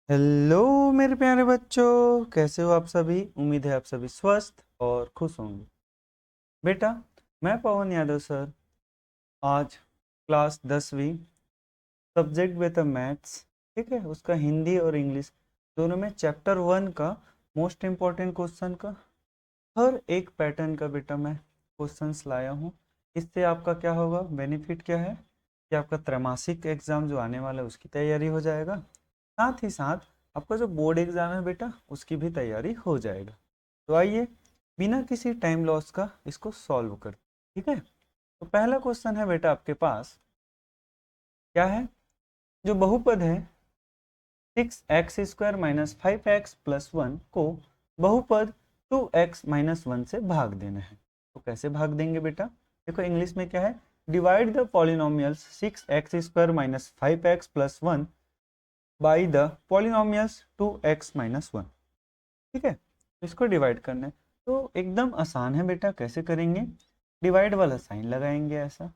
Hello मेरे प्यारे बच्चों, कैसे हो आप सभी। उम्मीद है आप सभी स्वस्थ और खुश होंगे। बेटा, मैं पवन यादव सर आज क्लास 10वीं सब्जेक्ट बेटा मैथ्स, ठीक है, उसका हिंदी और इंग्लिश दोनों में चैप्टर 1 का मोस्ट इम्पॉर्टेंट क्वेश्चन का हर एक पैटर्न का बेटा मैं क्वेश्चंस लाया हूँ। इससे आपका क्या होगा, बेनिफिट क्या है कि आपका त्रैमासिक एग्जाम जो आने वाला है उसकी तैयारी हो जाएगा, साथ ही साथ आपका जो बोर्ड एग्जाम है बेटा उसकी भी तैयारी हो जाएगा। तो आइए बिना किसी टाइम लॉस का इसको सॉल्व कर, ठीक है। तो पहला क्वेश्चन है बेटा आपके पास, क्या है, जो बहुपद है 6x² माइनस 5x+1 को बहुपद 2x-1 से भाग देना है। तो कैसे भाग देंगे बेटा, देखो इंग्लिश में क्या है, divide the polynomials 6x² minus 5x+1 by the polynomials 2x-1, ठीक है। तो इसको डिवाइड करना है, तो एकदम आसान है बेटा। कैसे करेंगे, डिवाइड वाला साइन लगाएंगे ऐसा,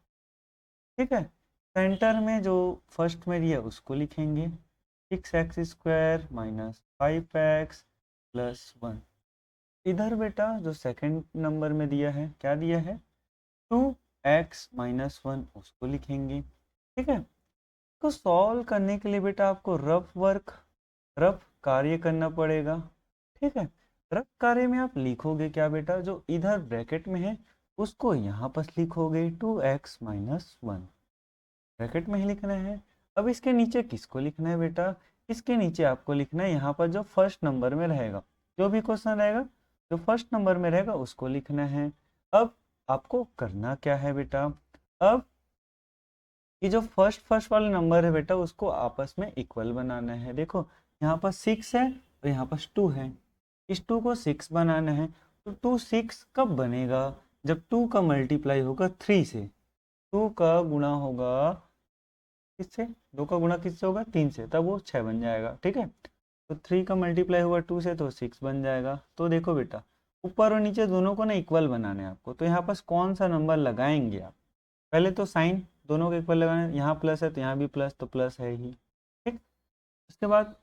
ठीक है। सेंटर में जो फर्स्ट में दिया उसको लिखेंगे 6x² माइनस 5x+1। इधर बेटा जो सेकंड नंबर में दिया है, क्या दिया है, 2x-1 उसको लिखेंगे, ठीक है। इसको सॉल्व करने के लिए बेटा आपको रफ कार्य करना पड़ेगा, ठीक है। रफ कार्य में आप लिखोगे क्या बेटा, जो इधर ब्रैकेट में है उसको यहाँ पर लिखोगे 2x-1, ब्रैकेट में ही लिखना है। अब इसके नीचे किसको लिखना है बेटा, इसके नीचे आपको लिखना है यहाँ पर जो फर्स्ट नंबर में रहेगा, जो भी क्वेश्चन रहेगा जो फर्स्ट नंबर में रहेगा उसको लिखना है। अब आपको करना क्या है बेटा, अब ये जो फर्स्ट वाला नंबर है बेटा उसको आपस में इक्वल बनाना है। देखो यहाँ पर 6 है और यहाँ पर 2 है, इस 2 को 6 बनाना है। तो 2 6 कब बनेगा, जब 2 का मल्टीप्लाई होगा 3 से, 2 का गुणा होगा किससे, 2 का गुणा किससे होगा 3 से, तब वो 6 बन जाएगा, ठीक है। तो 3 का मल्टीप्लाई हुआ 2 से तो 6 बन जाएगा। तो देखो बेटा ऊपर और नीचे दोनों को ना इक्वल बनाना है आपको, तो यहाँ पर कौन सा नंबर लगाएंगे आप, पहले तो साइन दोनों के इक्वल लगाना है, यहाँ प्लस है तो यहाँ भी प्लस, तो प्लस है ही, ठीक। उसके बाद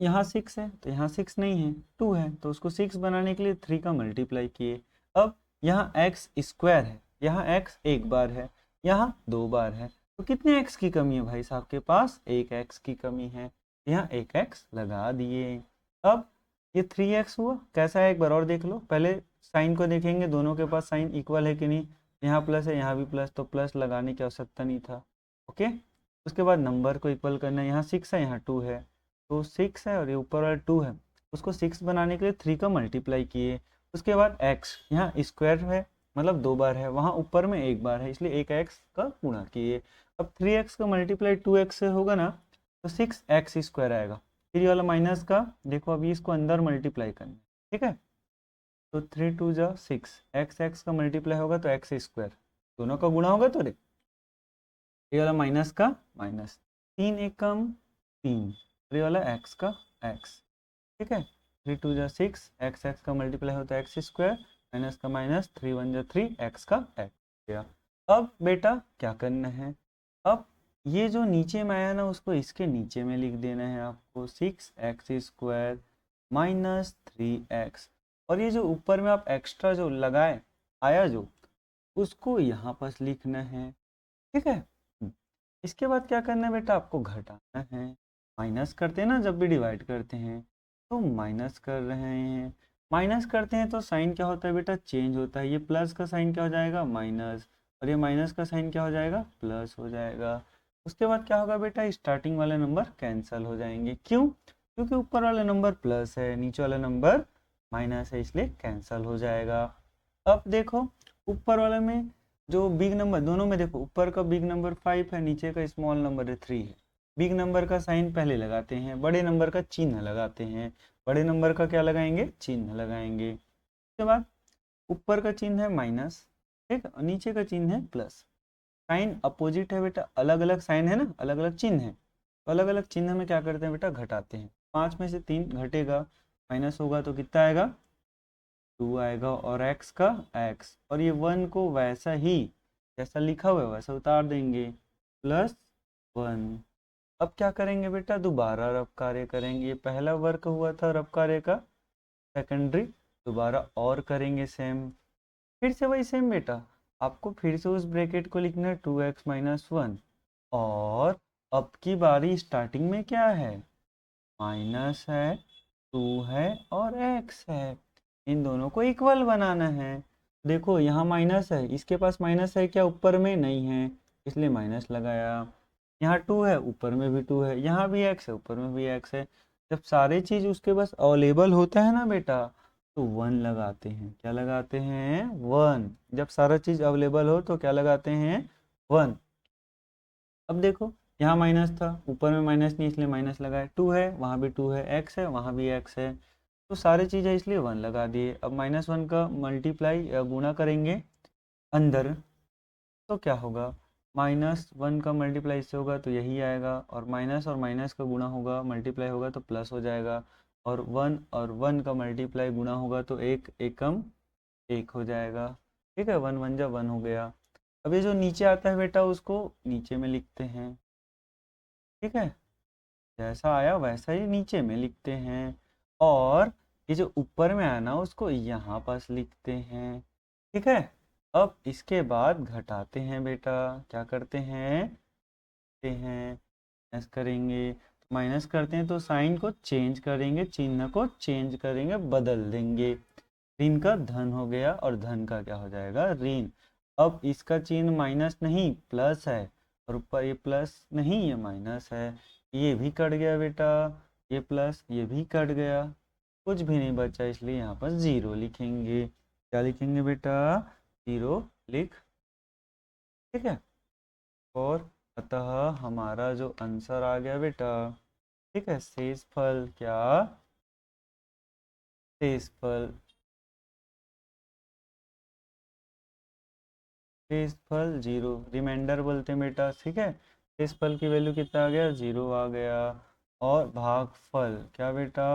यहाँ 6 है तो यहाँ 6 नहीं है 2 है, तो उसको 6 बनाने के लिए 3 का मल्टीप्लाई किए। अब यहाँ x² है, यहाँ x एक बार है, यहाँ 2 बार है, तो कितने x की कमी है भाई साहब के पास, एक x की कमी है, यहाँ एक x लगा दिए। अब ये 3x हुआ, कैसा है एक बार और देख लो, पहले साइन को देखेंगे दोनों के पास साइन इक्वल है कि नहीं, यहाँ प्लस है यहाँ भी प्लस, तो प्लस लगाने की आवश्यकता नहीं था, ओके। उसके बाद नंबर को इक्वल करना है, यहाँ 6 है यहाँ 2 है, तो 6 है और ये ऊपर वाला 2 है, उसको 6 बनाने के लिए 3 का मल्टीप्लाई किए। उसके बाद x यहाँ स्क्वायर है, मतलब 2 बार है, वहाँ ऊपर में एक बार है इसलिए एक x का गुणा किए। अब 3x का मल्टीप्लाई 2x से होगा ना, तो 6x² आएगा। फिर ये वाला माइनस का देखो, अभी इसको अंदर मल्टीप्लाई करना है, ठीक है। तो 3 2 जा 6, x का मल्टीप्लाई होगा तो x², दोनों का गुणा होगा तो ये वाला माइनस का माइनस, 3 एकम 3, ये वाला x का x, ठीक है। 3 2 जा 6, x का मल्टीप्लाई होता है x², माइनस का माइनस, 3 1 जा 3, x का x गया। अब बेटा क्या करना है, अब ये जो नीचे में आया ना उसको इसके नीचे में लिख देना है आपको, 6x² माइनस 3x, और ये जो ऊपर में आप एक्स्ट्रा जो लगाए आया जो, उसको यहाँ पर लिखना है, ठीक है। इसके बाद क्या करना है बेटा, आपको घटाना है, माइनस करते हैं ना जब भी डिवाइड करते हैं, तो माइनस कर रहे हैं, माइनस करते हैं तो साइन क्या होता है बेटा, चेंज होता है, ये प्लस का साइन क्या हो जाएगा माइनस, और ये माइनस का साइन क्या हो जाएगा प्लस हो जाएगा। उसके बाद क्या होगा बेटा, स्टार्टिंग वाले नंबर कैंसिल हो जाएंगे, क्यों, क्योंकि ऊपर वाला नंबर प्लस है नीचे वाला नंबर माइनस है, इसलिए कैंसिल हो जाएगा। अब देखो ऊपर वाले में जो बिग नंबर, दोनों में देखो ऊपर का बिग नंबर 5 है, नीचे का स्मॉल नंबर है 3 है, बिग नंबर का साइन पहले लगाते हैं, बड़े नंबर का चिन्ह लगाते हैं, बड़े नंबर का क्या लगाएंगे, चिन्ह लगाएंगे। उसके बाद ऊपर का चिन्ह है माइनस, ठीक, और नीचे का चिन्ह है प्लस, साइन अपोजिट है बेटा, अलग अलग साइन है ना, अलग अलग चिन्ह है, तो अलग अलग चिन्ह में क्या करते हैं बेटा, घटाते हैं, 5 में से 3 घटेगा, माइनस होगा तो कितना आएगा 2 आएगा, और x का x, और ये 1 को वैसा ही जैसा लिखा हुआ है वैसा उतार देंगे, +1, अब क्या करेंगे बेटा, दोबारा रफ कार्य करेंगे। ये पहला वर्क हुआ था रफ कार्य का, सेकेंडरी, दोबारा और करेंगे सेम, फिर से वही सेम बेटा। आपको फिर से उस ब्रैकेट को लिखना है 2x-1, और अब की बारी स्टार्टिंग में क्या है, माइनस है, 2 है और x है, इन दोनों को इक्वल बनाना है। देखो यहाँ माइनस है, इसके पास माइनस है क्या, ऊपर में नहीं है, इसलिए माइनस लगाया। यहाँ 2 है, ऊपर में भी 2 है, यहाँ भी x है, ऊपर में भी x है। जब सारे चीज उसके पास अवेलेबल होता है ना बेटा, तो 1 लगाते हैं। क्या लगाते हैं, 1। जब सारा चीज अवेलेबल हो तो क्या लगाते हैं, 1। अब देखो यहाँ माइनस था, ऊपर में माइनस नहीं, इसलिए माइनस लगाए। 2 है, वहाँ भी 2 है, x है, वहाँ भी x है, तो सारी चीज़ है इसलिए 1 लगा दिए। अब -1 का मल्टीप्लाई गुणा करेंगे अंदर, तो क्या होगा, -1 का मल्टीप्लाई इससे होगा तो यही आएगा, और माइनस का गुणा होगा, मल्टीप्लाई होगा तो प्लस हो जाएगा, और 1 का मल्टीप्लाई गुणा होगा तो एक एकम 1 हो जाएगा। ठीक है, 1 1 जा 1 हो गया। अब ये जो नीचे आता है बेटा, उसको नीचे में लिखते हैं। ठीक है, जैसा आया वैसा ही नीचे में लिखते हैं, और ये जो ऊपर में आया ना, उसको यहाँ पास लिखते हैं। ठीक है, अब इसके बाद घटाते हैं बेटा, क्या करते हैं, माइनस करेंगे, तो माइनस करते हैं तो साइन को चेंज करेंगे, चिन्ह को चेंज करेंगे, बदल देंगे। ऋण का धन हो गया, और धन का क्या हो जाएगा, ऋण। अब इसका चिन्ह माइनस नहीं प्लस है, और ऊपर ये प्लस नहीं, ये माइनस है, ये भी कट गया बेटा, ये प्लस ये भी कट गया, कुछ भी नहीं बचा, इसलिए यहाँ पर 0 लिखेंगे। क्या लिखेंगे बेटा, 0 लिख। ठीक है, और अतः हमारा जो आंसर आ गया बेटा, ठीक है, शेषफल क्या, शेषफल, शेषफल 0, रिमाइंडर बोलते हैं बेटा। ठीक है, शेषफल की वैल्यू कितना आ गया, 0 आ गया। और भागफल क्या बेटा,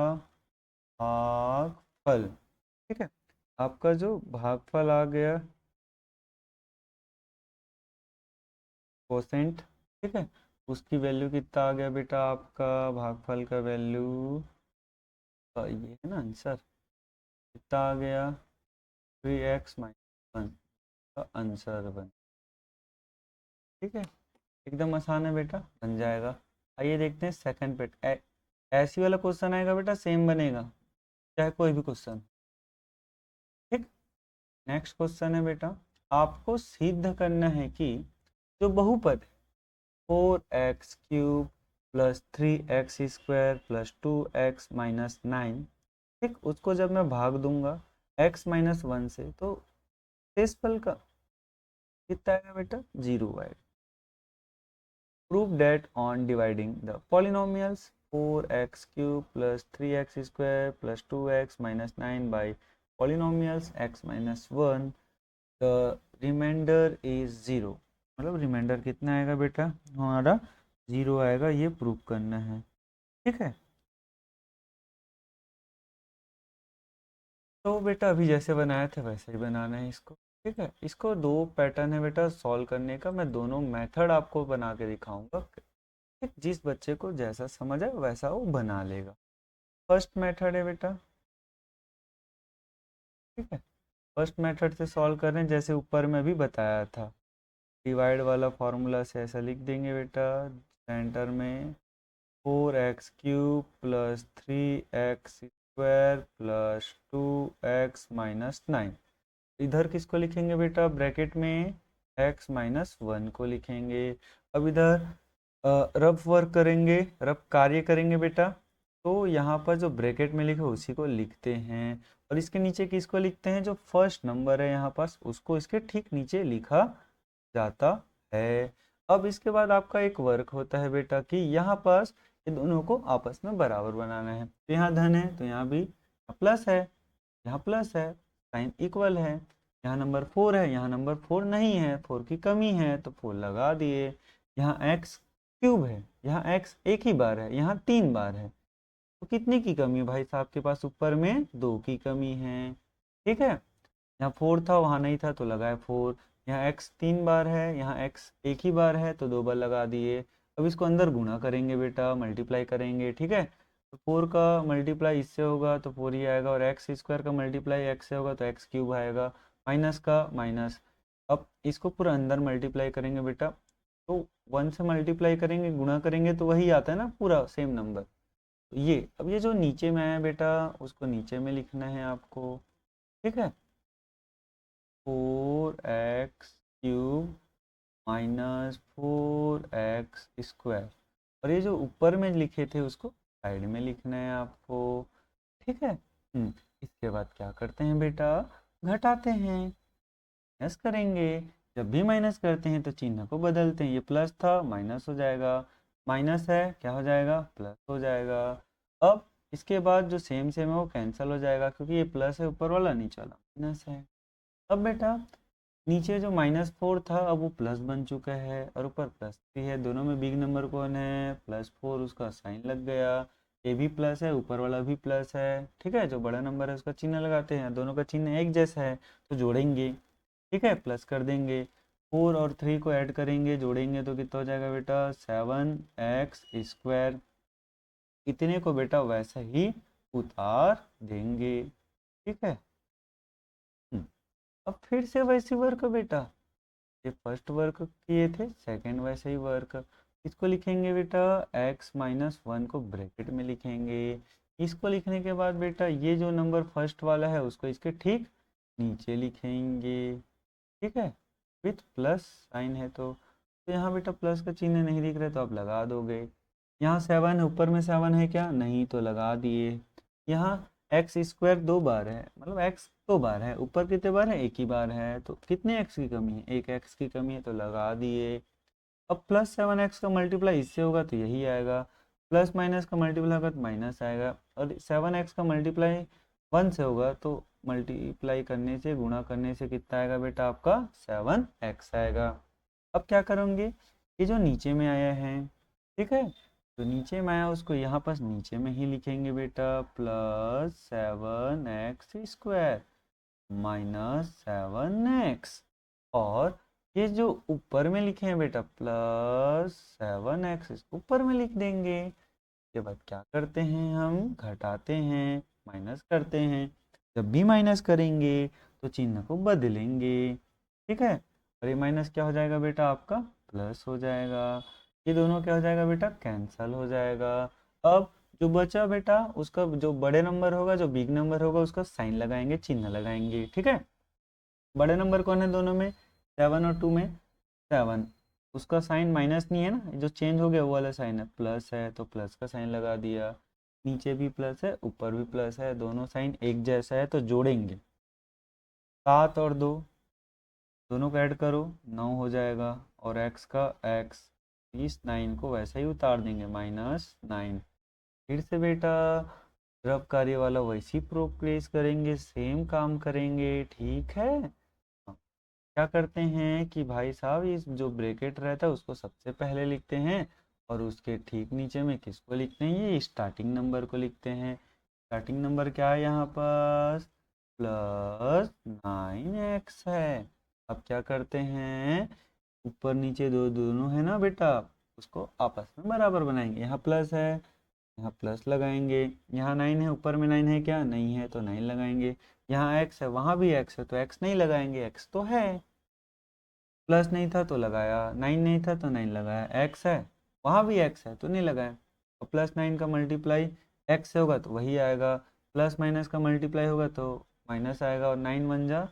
भागफल, ठीक है, आपका जो भागफल आ गया, कोसेंट, ठीक है, उसकी वैल्यू कितना आ गया बेटा, आपका भागफल का वैल्यू, ये है ना आंसर, कितना आ गया, 3x-1 का आंसर बन। ठीक है, एकदम आसान है बेटा, बन जाएगा। आइए देखते हैं सेकंड पेट, ऐसी वाला क्वेश्चन आएगा बेटा, सेम बनेगा चाहे कोई भी क्वेश्चन। ठीक, नेक्स्ट क्वेश्चन है बेटा, आपको सिद्ध करना है कि जो बहुपद 4x³ plus 3x² plus 2x-9, ठीक, उसको जब मैं भाग दूंगा x-1 से, तो शेषफल का कितना आएगा बेटा, 0 आएगा। Prove that on dividing the polynomials 4x³ plus 3x² plus 2x-9 by polynomials x-1, the remainder is 0। मतलब रिमाइंडर कितना आएगा बेटा, हमारा 0 आएगा, ये प्रूव करना है। ठीक है, तो बेटा अभी जैसे बनाया था वैसे ही बनाना है इसको। ठीक है, इसको 2 पैटर्न है बेटा सॉल्व करने का, मैं दोनों मेथड आपको बना के दिखाऊंगा। ठीक, जिस बच्चे को जैसा समझ है वैसा वो बना लेगा। फर्स्ट मेथड है बेटा, ठीक है, फर्स्ट मेथड से सॉल्व कर रहे हैं, जैसे ऊपर में भी बताया था, डिवाइड वाला फॉर्मूला से ऐसा लिख देंगे बेटा, सेंटर में 4x³ plus 3x² plus 2x-9, इधर किसको लिखेंगे बेटा, ब्रैकेट में x-1 को लिखेंगे। अब इधर रफ वर्क करेंगे, रफ कार्य करेंगे बेटा, तो यहाँ पर जो ब्रैकेट में लिखे उसी को लिखते हैं, और इसके नीचे किसको लिखते हैं, जो फर्स्ट नंबर है यहाँ पास उसको इसके ठीक नीचे लिखा जाता है। अब इसके बाद आपका एक वर्क होता है बेटा कि यहाँ पास ये दोनों को आपस में बराबर बनाना है, तो यहाँ धन है तो यहाँ भी प्लस है, यहाँ प्लस है, साइन इक्वल है। यहाँ नंबर 4 है, यहाँ नंबर 4 नहीं है, 4 की कमी है तो 4 लगा दिए। यहाँ x³ है, यहाँ x एक ही बार है, यहाँ 3 बार है, तो कितने की कमी है भाई साहब के पास, ऊपर में 2 की कमी है। ठीक है, यहाँ 4 था वहाँ नहीं था तो लगाए 4, यहाँ x 3 बार है, यहाँ x एक ही बार है तो 2 बार लगा दिए। अब इसको अंदर गुणा करेंगे बेटा, मल्टीप्लाई करेंगे, ठीक है। तो 4 का मल्टीप्लाई इससे होगा तो 4 ही आएगा, और एक्स स्क्वायर का मल्टीप्लाई एक्स से होगा तो एक्स क्यूब आएगा, माइनस का माइनस। अब इसको पूरा अंदर मल्टीप्लाई करेंगे बेटा, तो 1 से मल्टीप्लाई करेंगे, गुणा करेंगे तो वही आता है ना, पूरा सेम नंबर। तो ये अब ये जो नीचे में आया बेटा उसको नीचे में लिखना है आपको, ठीक है। 4x³ माइनस 4x², और ये जो ऊपर में लिखे थे उसको साइड में लिखना है आपको, ठीक है। इसके बाद क्या करते हैं बेटा, घटाते हैं, माइनस करेंगे। जब भी माइनस करते हैं तो चिन्ह को बदलते हैं, ये प्लस था माइनस हो जाएगा, माइनस है क्या हो जाएगा, प्लस हो जाएगा। अब इसके बाद जो सेम सेम है वो कैंसिल हो जाएगा, क्योंकि ये प्लस है ऊपर वाला, नीचे वाला माइनस है। अब बेटा नीचे जो -4 था अब वो प्लस बन चुका है, और ऊपर +3 है, दोनों में बिग नंबर कौन है, +4, उसका साइन लग गया। ये भी प्लस है, ऊपर वाला भी प्लस है, ठीक है। जो बड़ा नंबर है उसका चिन्ह लगाते हैं, दोनों का चिन्ह एक जैसा है तो जोड़ेंगे, ठीक है, प्लस कर देंगे। 4 और 3 को ऐड करेंगे, जोड़ेंगे तो कितना हो जाएगा बेटा, 7x²। इतने को बेटा वैसा ही उतार देंगे, ठीक है। अब फिर से वैसे वर्क बेटा, ये फर्स्ट वर्क किए थे, सेकंड वैसे ही वर्क। इसको लिखेंगे बेटा x-1 को ब्रैकेट में लिखेंगे। इसको लिखने के बाद बेटा ये जो नंबर फर्स्ट वाला है उसको इसके ठीक नीचे लिखेंगे, ठीक है, विथ प्लस साइन है। तो यहाँ बेटा प्लस का चिन्ह नहीं दिख रहा है तो आप लगा दोगे। यहाँ 7 है, ऊपर में 7 है क्या, नहीं, तो लगा दिए। यहाँ x² 2 बार है, मतलब x 2 बार है, ऊपर कितने बार है, एक ही बार है, तो कितने x की कमी है, एक x की कमी है, तो लगा दिए। अब +7x का मल्टीप्लाई इससे होगा तो यही आएगा, प्लस माइनस का मल्टीप्लाई होगा तो माइनस आएगा, और 7x का मल्टीप्लाई 1 से होगा तो मल्टीप्लाई करने से, गुणा करने से कितना आएगा बेटा, आपका 7x आएगा। अब क्या करेंगे, ये जो नीचे में आया है, ठीक है, तो नीचे में आया उसको यहाँ पर नीचे में ही लिखेंगे बेटा, +7x² -7x। और ये जो ऊपर में लिखे हैं बेटा +7x, ऊपर में लिख देंगे। के बाद क्या करते हैं, हम घटाते हैं, माइनस करते हैं। जब भी माइनस करेंगे तो चिन्ह को बदलेंगे, ठीक है। और ये माइनस क्या हो जाएगा बेटा, आपका प्लस हो जाएगा। ये दोनों क्या हो जाएगा बेटा, कैंसल हो जाएगा। अब जो बचा बेटा उसका जो बड़े नंबर होगा, जो बिग नंबर होगा, उसका साइन लगाएंगे, चिन्ह लगाएंगे, ठीक है। बड़े नंबर कौन है दोनों में, 7 और 2 में 7, उसका साइन माइनस नहीं है ना, जो चेंज हो गया वो वाला साइन है, प्लस है तो प्लस का साइन लगा दिया। नीचे भी प्लस है, ऊपर भी प्लस है, दोनों साइन एक जैसा है तो जोड़ेंगे। 7 और 2 दोनों को ऐड करो, 9 हो जाएगा, और x का x, इस 9 को वैसे ही उतार देंगे, -9। फिर से बेटा ड्रब कार्य वाला वैसी प्रोग्रेस करेंगे, सेम काम करेंगे, ठीक है। क्या करते हैं कि भाई साहब इस जो ब्रैकेट रहता है उसको सबसे पहले लिखते हैं, और उसके ठीक नीचे में किसको लिखते हैं, ये स्टार्टिंग नंबर को लिखते हैं। स्टार्टिंग नंबर क्या है यहाँ पर, +9x है। अब क्या करते हैं, ऊपर नीचे दोनों है ना बेटा, उसको आपस में बराबर बनाएंगे। यहाँ प्लस है, यहाँ प्लस लगाएंगे। यहाँ 9 है, ऊपर में 9 है क्या, नहीं है तो 9 लगाएंगे। यहाँ x है, वहाँ भी x है तो x नहीं लगाएंगे, x तो है। प्लस नहीं था तो लगाया, 9 नहीं था तो 9 लगाया, x है, वहाँ भी x है तो नहीं लगाया। और +9 का मल्टीप्लाई x से होगा तो वही आएगा, प्लस माइनस का मल्टीप्लाई होगा तो माइनस आएगा, और 9 बन जा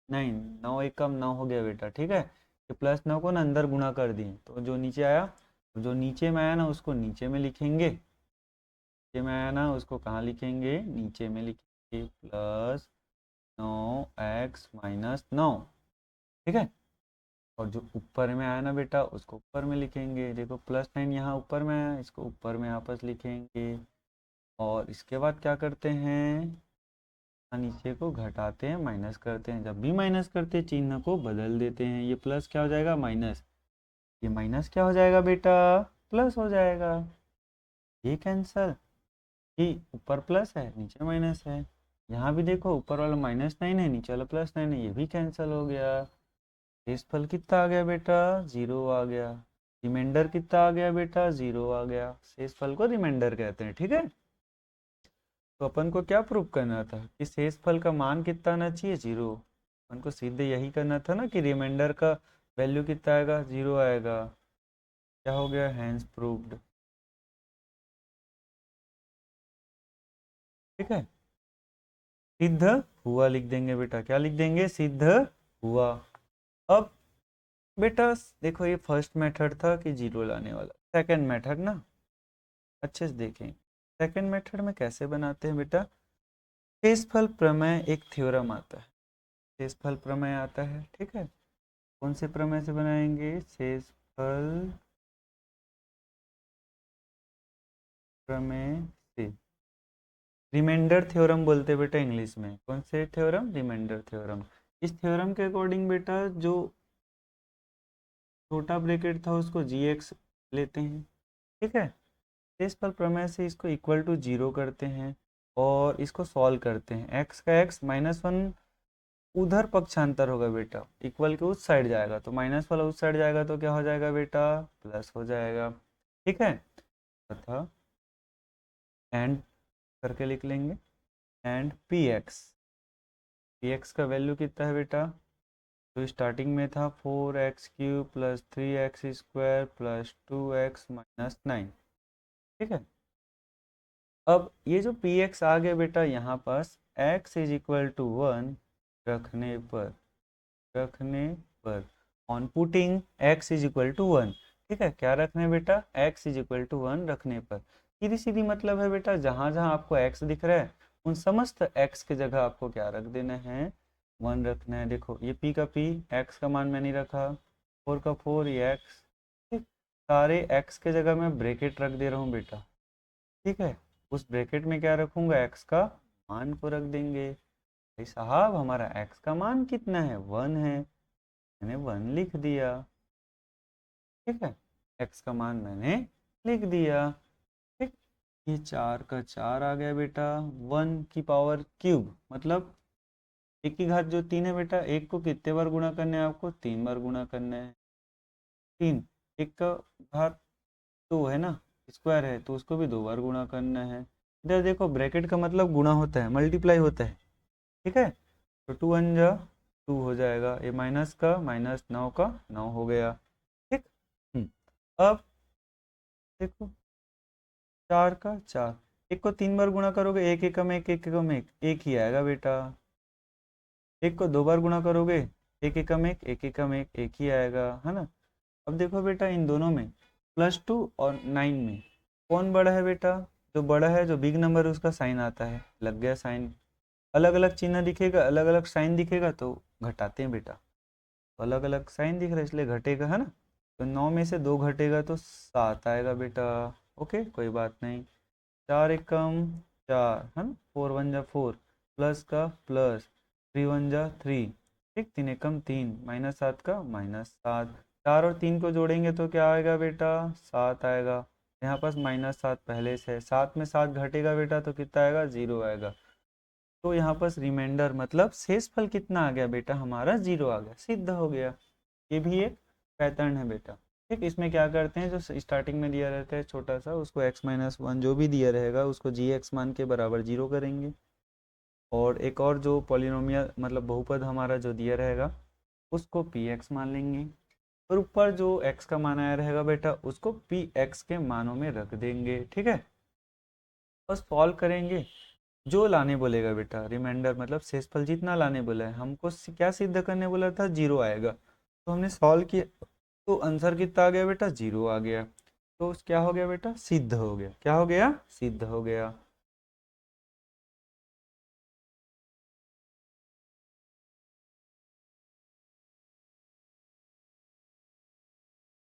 9, 9 एक कम 9 हो गया बेटा, ठीक है। ये +9 को ना अंदर गुणा कर दिए तो जो नीचे आया, जो नीचे में आया ना उसको नीचे में लिखेंगे, नीचे में आया ना उसको कहाँ लिखेंगे, नीचे में लिखेंगे, +9x - 9, ठीक है। और जो ऊपर में आया ना बेटा उसको ऊपर में लिखेंगे, देखो +9 यहाँ ऊपर में आया, इसको ऊपर में आपस लिखेंगे। और इसके बाद क्या करते हैं, नीचे को घटाते हैं, माइनस करते हैं। जब भी माइनस करते हैं चिन्ह को बदल देते हैं, ये प्लस क्या हो जाएगा, माइनस, ये माइनस क्या हो जाएगा बेटा, प्लस हो जाएगा। ये कैंसल, ये ऊपर प्लस है नीचे माइनस है। यहाँ भी देखो ऊपर वाला -9 है, नीचे वाला +9 है, ये भी कैंसिल हो गया। इस फल कितना आ गया बेटा, 0 आ गया। रिमाइंडर कितना आ गया बेटा, 0 आ गया। शेष फल को रिमाइंडर कहते हैं, ठीक है। तो अपन को क्या प्रूव करना था कि शेष फल का मान कितना आना चाहिए, 0। अपन को सीधे यही करना था ना कि रिमाइंडर का वैल्यू कितना आएगा, 0 आएगा। क्या हो गया, हैंस प्रूव्ड। ठीक है, सिद्ध हुआ लिख देंगे बेटा, क्या लिख देंगे, सिद्ध हुआ। अब बेटा देखो, ये फर्स्ट मेथड था कि 0 लाने वाला। सेकंड मेथड ना, अच्छे से देखें। सेकंड मेथड में कैसे बनाते हैं बेटा, शेषफल प्रमेय एक थ्योरम आता है, शेषफल प्रमेय आता है, ठीक है। कौन से प्रमेय से बनाएंगे, शेषफल प्रमेय से। रिमाइंडर थ्योरम बोलते हैं बेटा इंग्लिश में। कौन से थ्योरम, रिमाइंडर थ्योरम। इस थ्योरम के अकॉर्डिंग बेटा जो छोटा ब्रैकेट था उसको जी एक्स लेते हैं, ठीक है। शेषफल प्रमेय से इसको इक्वल टू 0 करते हैं और इसको सॉल्व करते हैं। एक्स का एक्स -1 उधर पक्षांतर होगा बेटा, इक्वल के उस साइड जाएगा तो माइनस वाला उस साइड जाएगा तो क्या हो जाएगा बेटा, प्लस हो जाएगा, ठीक है। तथा एंड करके लिख लेंगे, एंड पी एक्स का वैल्यू कितना है बेटा, तो स्टार्टिंग में था 4x³ plus 3x² plus 2x minus 9, ठीक है। अब ये जो पी एक्स आ गया बेटा यहाँ पास, x इज इक्वल टू 1 रखने पर, रखने पर on putting x is equal to 1, ठीक है। क्या रखने बेटा, x इज इक्वल टू 1 रखने पर। सीधी सीधी मतलब है बेटा, जहाँ जहाँ आपको x दिख रहा है उन समस्त x के जगह आपको क्या रख देना है, 1 रखना है। देखो ये p का p, x का मान मैंने रखा, 4 का 4, ये x, ठीक। सारे x के जगह मैं ब्रैकेट रख दे रहा हूँ बेटा, ठीक है। उस ब्रैकेट में क्या रखूंगा, x का मान को रख देंगे। भाई साहब हमारा x का मान कितना है, 1 है, मैंने 1 लिख दिया, ठीक है। x का मान मैंने लिख दिया, ठीक। ये 4 का 4 आ गया बेटा, 1 की पावर क्यूब मतलब एक की घात जो 3 है बेटा, एक को कितने बार गुणा करना है आपको, 3 बार गुणा करना है। 3, एक का घात 2 है ना, स्क्वायर है तो उसको भी 2 बार गुणा करना है। इधर देखो ब्रैकेट का मतलब गुणा होता है, मल्टीप्लाई होता है, ठीक है। तो 2 1 जा 2 हो जाएगा, ये माइनस का माइनस, 9 का 9 हो गया, ठीक। अब देखो 4 का 4, एक को 3 बार गुणा करोगे, एक एकम एक, एक एकम एक ही आएगा बेटा। एक को 2 बार गुणा करोगे, एक एकम एक, एक एकम एक ही आएगा, है ना। अब देखो बेटा इन दोनों में +2 और 9 में कौन बड़ा है बेटा, जो बड़ा है, जो बिग नंबर है उसका साइन आता है, लग गया साइन। अलग अलग चिन्ह दिखेगा, अलग अलग साइन दिखेगा तो घटाते हैं बेटा, तो अलग अलग साइन दिख रहा है इसलिए घटेगा, है ना। तो 9 में से 2 घटेगा तो 7 आएगा बेटा, ओके कोई बात नहीं। 4 एकम 4, है ना, 4 1 जा 4, प्लस का प्लस, 3 1 जा 3, ठीक, 3 एकम 3, -7 का -7। 4 और 3 को जोड़ेंगे तो क्या आएगा बेटा, 7 आएगा। यहाँ पास -7 पहले से है, 7 में 7 घटेगा बेटा तो कितना आएगा, 0 आएगा। तो यहाँ पास रिमाइंडर मतलब शेषफल कितना आ गया बेटा, हमारा 0 आ गया, सिद्ध हो गया। ये भी एक पैटर्न है बेटा, ठीक। इसमें क्या करते हैं, जो स्टार्टिंग में दिया रहता है छोटा सा, उसको x-1 जो भी दिया रहेगा उसको जी एक्स मान के बराबर 0 करेंगे। और एक और जो पॉलिनोमियल मतलब बहुपद हमारा जो दिया रहेगा उसको पी एक्स मान लेंगे, और ऊपर जो x का मान आया रहेगा बेटा उसको पी एक्स के मानों में रख देंगे, ठीक है। बस सॉल्व करेंगे, जो लाने बोलेगा बेटा, रिमाइंडर मतलब शेषफल जितना लाने बोला है हमको, क्या सिद्ध करने बोला था, 0 आएगा। तो हमने सॉल्व किया तो आंसर कितना आ गया बेटा, 0 आ गया। तो क्या हो गया बेटा, सिद्ध हो गया, क्या हो गया, सिद्ध हो गया।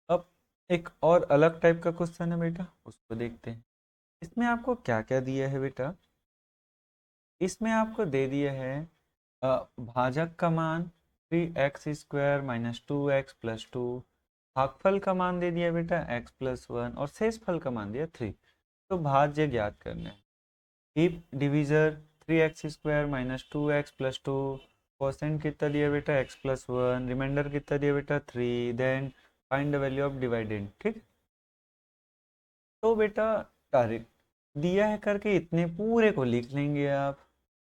अब एक और अलग टाइप का क्वेश्चन है बेटा, उसको देखते हैं। इसमें आपको क्या क्या दिया है बेटा, इसमें आपको दे दिया है भाजक का मान 3x² -2x + 2, भागफल का मान दे दिया बेटा x + 1 और शेषफल का मान दिया 3। तो भाज्य ज्ञात करना है। Heap divisor 3x² -2x + 2, quotient कितना दिया बेटा x + 1, रिमाइंडर कितना दिया बेटा 3, then find the value of dividend. ठीक, तो बेटा डायरेक्ट दिया है करके इतने पूरे को लिख लेंगे आप।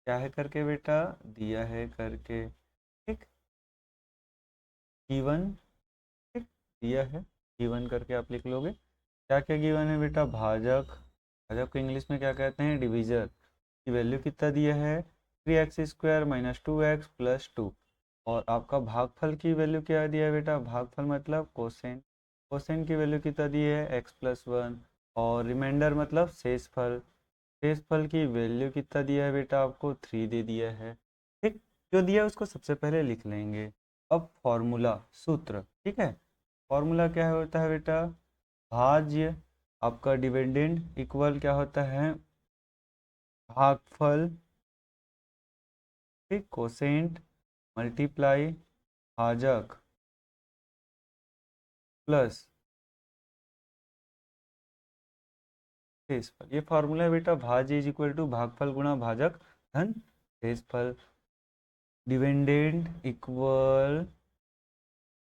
क्या है करके बेटा, दिया है करके, ठीक, गिवन, ठीक, दिया है गिवन करके आप लिख लोगे। क्या क्या गिवन है बेटा, भाजक, भाजक को इंग्लिश में क्या कहते हैं, डिविजर, की वैल्यू कितना दिया है, 3x² माइनस 2x प्लस 2। और आपका भागफल की वैल्यू क्या दिया है बेटा, भागफल मतलब कोसेन, कोसेन की वैल्यू कितना दी है, x+1। और रिमाइंडर मतलब शेषफल, शेषफल की वैल्यू कितना दिया है बेटा, आपको 3 दे दिया है। ठीक, जो दिया है उसको सबसे पहले लिख लेंगे। अब फॉर्मूला, सूत्र, ठीक है, फॉर्मूला क्या होता है बेटा, भाज्य आपका डिविडेंड इक्वल क्या होता है, भागफल, ठीक, कोसेंट मल्टीप्लाई भाजक प्लस शेषफल। ये फॉर्मूला है बेटा, भाज्य इज इक्वल टू भागफल गुणा भाजक धन शेषफल। Dividend equal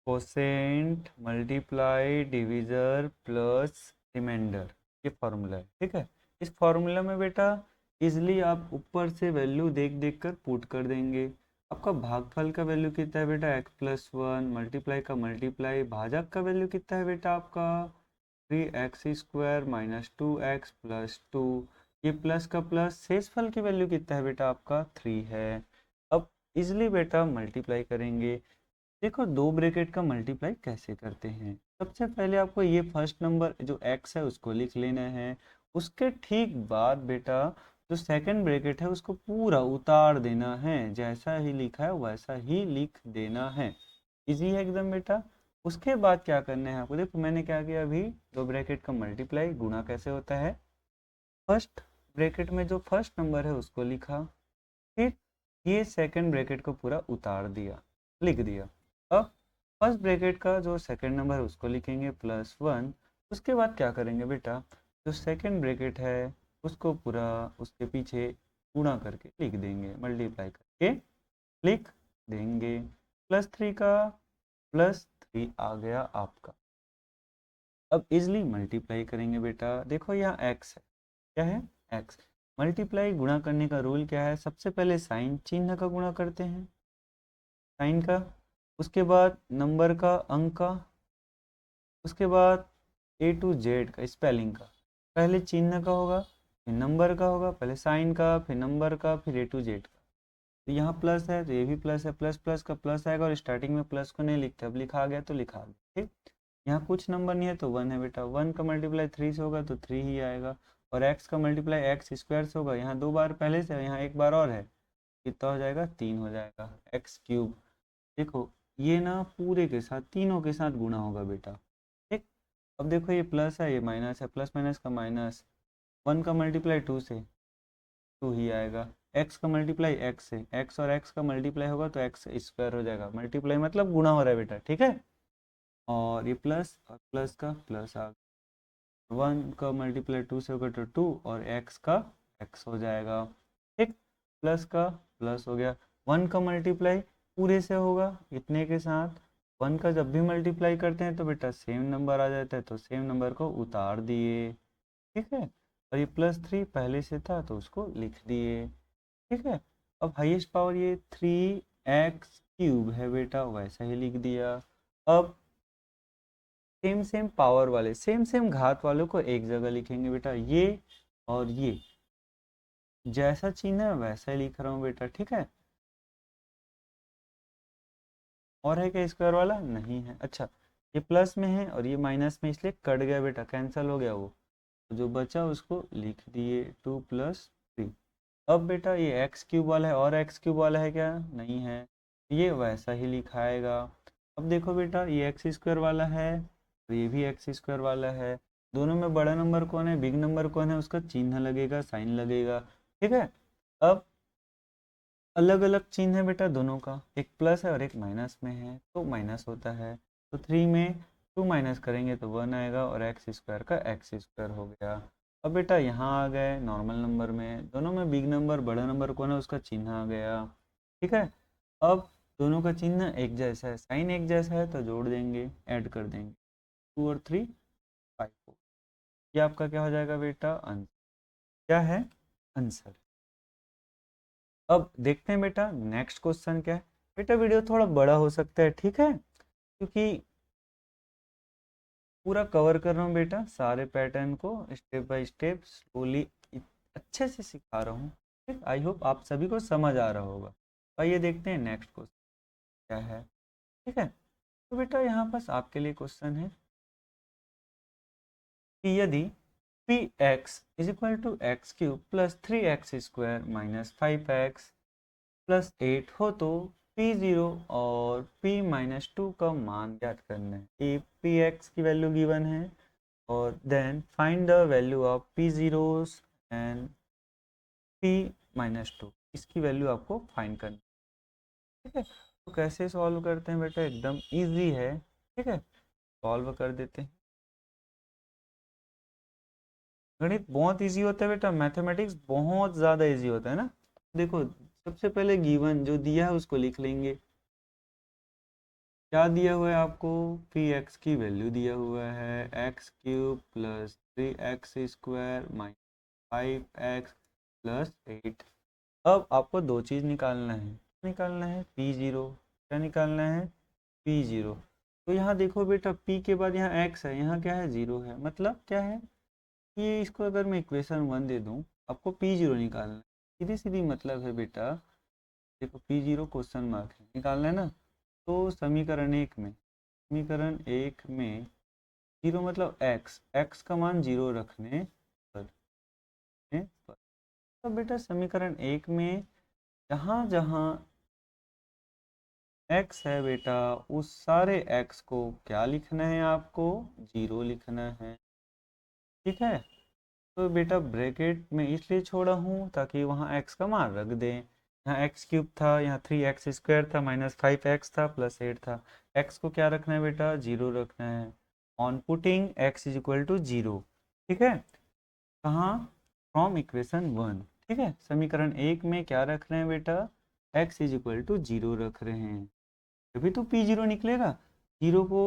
quotient multiply divisor plus reminder, ये फॉर्मूला है। ठीक है, इस फॉर्मूला में बेटा इजली आप ऊपर से वैल्यू देख देख कर पुट कर देंगे। आपका भागफल का वैल्यू कितना है बेटा, x+1, मल्टीप्लाई का मल्टीप्लाई, भाजक का वैल्यू कितना है बेटा आपका 3x² माइनस 2x प्लस 2, ये प्लस का प्लस, शेषफल की वैल्यू कितना है बेटा आपका 3 है। अब इजली बेटा मल्टीप्लाई करेंगे। देखो दो ब्रैकेट का मल्टीप्लाई कैसे करते हैं, सबसे पहले आपको ये फर्स्ट नंबर जो x है उसको लिख लेना है। उसके ठीक बाद बेटा जो सेकंड ब्रैकेट है उसको पूरा उतार देना है, जैसा ही लिखा है वैसा ही लिख देना है। इजी है एकदम बेटा। उसके बाद क्या करना है आपको, देखो मैंने क्या किया अभी, दो ब्रैकेट का मल्टीप्लाई गुणा कैसे होता है, फर्स्ट ब्रैकेट में जो फर्स्ट नंबर है उसको लिखा, फिर ये सेकंड ब्रैकेट को पूरा उतार दिया, लिख दिया। अब फर्स्ट ब्रैकेट का जो सेकंड नंबर है उसको लिखेंगे +1। उसके बाद क्या करेंगे बेटा, जो सेकंड ब्रैकेट है उसको पूरा उसके पीछे गुणा करके लिख देंगे, मल्टीप्लाई करके लिख देंगे। +3 का +3 आ गया आपका। अब इजली मल्टीप्लाई करेंगे बेटा, देखो यहाँ x है, क्या है, x। मल्टीप्लाई गुणा करने का रूल क्या है, सबसे पहले साइन चिन्ह का गुणा करते हैं, साइन का, उसके बाद नंबर का, अंक का, उसके बाद A to Z का स्पेलिंग का। पहले चिन्ह का होगा फिर नंबर का होगा, पहले साइन का फिर नंबर का फिर A to Z का। तो यहाँ प्लस है तो ये भी प्लस है, प्लस प्लस का प्लस आएगा, और स्टार्टिंग में प्लस को नहीं लिखते, अब लिखा आ गया तो लिखा आ गया। ठीक, यहाँ कुछ नंबर नहीं है तो 1 है बेटा, 1 का मल्टीप्लाई 3 से होगा तो 3 ही आएगा। और x का मल्टीप्लाई x² से होगा, यहाँ 2 बार पहले से, यहाँ एक बार और है, कितना हो जाएगा, 3 हो जाएगा, x³। देखो ये ना पूरे के साथ तीनों के साथ गुणा होगा बेटा। ठीक, अब देखो ये प्लस है ये माइनस है, प्लस माइनस का माइनस, 1 का मल्टीप्लाई 2 से 2 ही आएगा, x का मल्टीप्लाई x से, x और x का मल्टीप्लाई होगा तो x² हो जाएगा, मल्टीप्लाई मतलब गुणा हो रहा है बेटा। ठीक है, और ये प्लस और प्लस का प्लस आ, 1 का मल्टीप्लाई 2 से होगा तो 2, और x का x हो जाएगा। ठीक, प्लस का प्लस हो गया, 1 का मल्टीप्लाई पूरे से होगा इतने के साथ, 1 का जब भी मल्टीप्लाई करते हैं तो बेटा सेम नंबर आ जाता है, तो सेम नंबर को उतार दिए। ठीक है, और ये +3 पहले से था तो उसको लिख दिए। ठीक है, अब हाईएस्ट पावर ये 3x³ है बेटा, वैसा ही लिख दिया। अब सेम सेम पावर वाले सेम सेम घात वालों को एक जगह लिखेंगे बेटा, ये और ये जैसा चिन्ह है वैसा ही लिख रहा हूँ बेटा। ठीक है, और है क्या स्क्वायर वाला, नहीं है। अच्छा, ये प्लस में है और ये माइनस में, इसलिए कट गया बेटा, कैंसिल हो गया वो, तो जो बचा उसको लिख दिए 2+3। अब बेटा ये x³ वाला है और x³ वाला है क्या, नहीं है, ये वैसा ही लिखाएगा। अब देखो बेटा ये x² वाला है और ये भी x² वाला है, दोनों में बड़ा नंबर कौन है, बिग नंबर कौन है, उसका चिन्ह लगेगा, साइन लगेगा। ठीक है, अब अलग अलग चिन्ह है बेटा दोनों का, एक प्लस है और एक माइनस में है तो माइनस होता है, तो 3 में 2 माइनस करेंगे तो 1 आएगा, और x² का x² हो गया। अब बेटा यहाँ आ गए नॉर्मल नंबर में, दोनों में बिग नंबर बड़ा नंबर कौन है उसका चिन्ह आ गया। ठीक है, अब दोनों का चिन्ह एक जैसा है, साइन एक जैसा है, तो जोड़ देंगे, ऐड कर देंगे, 2 और 3 5 4। ये आपका क्या हो जाएगा बेटा, आंसर। क्या है, आंसर। अब देखते हैं बेटा नेक्स्ट क्वेश्चन क्या है। बेटा वीडियो थोड़ा बड़ा हो सकता है, ठीक है, क्योंकि पूरा कवर कर रहा हूँ बेटा, सारे पैटर्न को स्टेप बाय स्टेप स्लोली अच्छे से सिखा रहा हूँ। ठीक, आई होप आप सभी को समझ आ रहा होगा। आइए देखते हैं नेक्स्ट क्वेश्चन क्या है। ठीक है, तो बेटा यहाँ पास आपके लिए क्वेश्चन है कि यदि p x is equal to x cube plus 3x² minus 5x plus 8 हो तो P0 और P-2 का मान ज्ञात करना है। ए पी एक्स की वैल्यू गिवन है, और then find the value of P0 and P-2, इसकी वैल्यू आपको फाइंड करनी है। ठीक है, तो कैसे सॉल्व करते हैं बेटा, एकदम इजी है। ठीक है, सॉल्व कर देते हैं। गणित बहुत इजी होता है बेटा, मैथमेटिक्स बहुत ज़्यादा इजी होता है ना। देखो सबसे पहले गिवन जो दिया है उसको लिख लेंगे। क्या दिया हुआ है आपको, पी एक्स की वैल्यू दिया हुआ है x³ plus 3x² minus 5x plus 8। अब आपको दो चीज़ निकालना है P0। क्या निकालना है, P0। तो यहाँ देखो बेटा P के बाद यहाँ x है, यहाँ क्या है, 0 है, मतलब क्या है, ये इसको अगर मैं इक्वेशन 1 दे दूँ, आपको P0 निकालना है। सीधी सीधी मतलब है बेटा, देखो P0 क्वेश्चन मार्क है, निकालना है ना। तो समीकरण एक में जीरो मतलब एक्स का मान जीरो रखने पर, तो बेटा समीकरण एक में जहाँ जहाँ एक्स है बेटा, उस सारे एक्स को क्या लिखना है, आपको जीरो लिखना है। ठीक है, तो बेटा ब्रैकेट में इसलिए छोड़ा हूँ ताकि वहाँ एक्स का मान रख दें। यहाँ x³ था, यहाँ 3x² था, माइनस 5x था, प्लस 8 था। x को क्या रखना है बेटा, जीरो रखना है। On putting x is equal to zero. ठीक है, कहाँ, फ्रॉम इक्वेशन 1। ठीक है, समीकरण एक में क्या रख रहे हैं बेटा, x is equal to zero रख रहे हैं, तभी तो P0 निकलेगा। जीरो को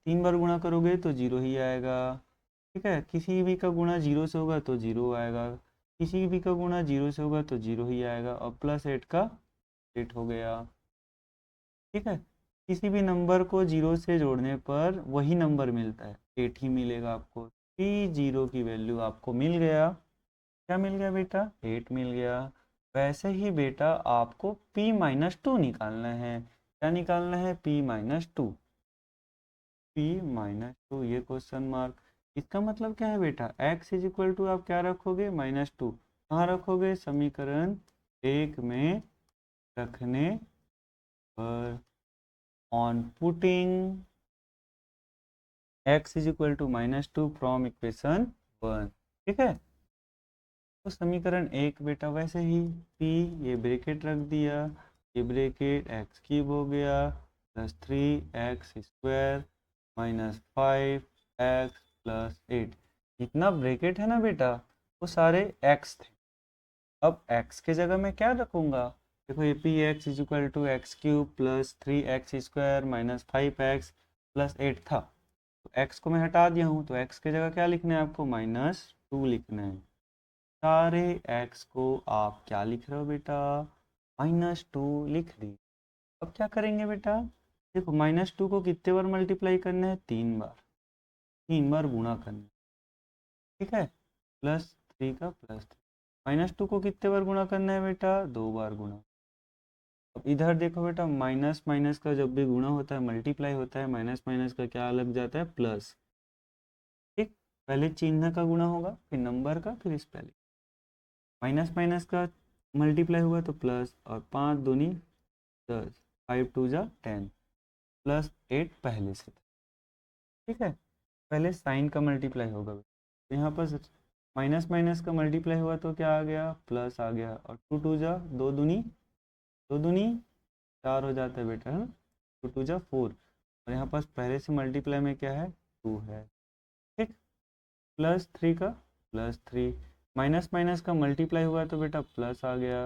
3 बार गुणा करोगे तो जीरो ही आएगा। ठीक है, किसी भी का गुणा जीरो से होगा तो जीरो आएगा, किसी भी का गुणा जीरो से होगा तो जीरो ही आएगा, और प्लस 8 का 8 हो गया। ठीक है, किसी भी नंबर को जीरो से जोड़ने पर वही नंबर मिलता है, 8 ही मिलेगा आपको। P0 की वैल्यू आपको मिल गया, क्या मिल गया बेटा, 8 मिल गया। वैसे ही बेटा आपको P-2 निकालना है। क्या निकालना है, P-2। P-2, ये क्वेश्चन मार्क, इसका मतलब क्या है बेटा, x इज इक्वल टू आप क्या रखोगे, -2। कहाँ रखोगे, समीकरण एक में रखने पर, on putting x is equal to -2 from equation 1। ठीक है, तो समीकरण एक बेटा वैसे ही p, ये ब्रैकेट रख दिया, ये ब्रैकेट x³ हो गया, plus 3x² minus 5x plus 8। जितना ब्रैकेट है ना बेटा, वो सारे x थे। अब x के जगह मैं क्या रखूँगा, देखो ये px is equal to x³ plus 3x² minus 5x plus 8 था, तो x को मैं हटा दिया हूँ, तो x के जगह क्या लिखना है आपको, -2 लिखना है। सारे x को आप क्या लिख रहे हो बेटा, -2 लिख दी। अब क्या करेंगे बेटा, देखो -2 को कितने बार मल्टीप्लाई करना है, 3 बार, 3 बार गुणा करना है। ठीक है, +3 का +3, -2 को कितने बार गुणा करना है बेटा, 2 बार गुणा। अब इधर देखो बेटा, माइनस माइनस का जब भी गुणा होता है, मल्टीप्लाई होता है, माइनस माइनस का क्या लग जाता है, प्लस। ठीक, पहले चिन्ह का गुणा होगा, फिर नंबर का, फिर स्पेलिंग। माइनस माइनस का मल्टीप्लाई हुआ तो प्लस, और 5 दूनी 10, 5 2 जा 10, प्लस 8 पहले से था। ठीक है, पहले साइन का मल्टीप्लाई होगा, तो यहाँ पर माइनस माइनस का मल्टीप्लाई हुआ तो क्या आ गया, प्लस आ गया, और 2 2 जा 2 दूनी, 2 दूनी 4 हो जाता है बेटा, है ना, 2 2 जा 4, और यहाँ पास पहले से मल्टीप्लाई में क्या है, 2 है। ठीक, +3 का +3, माइनस माइनस का मल्टीप्लाई हुआ तो बेटा प्लस आ गया,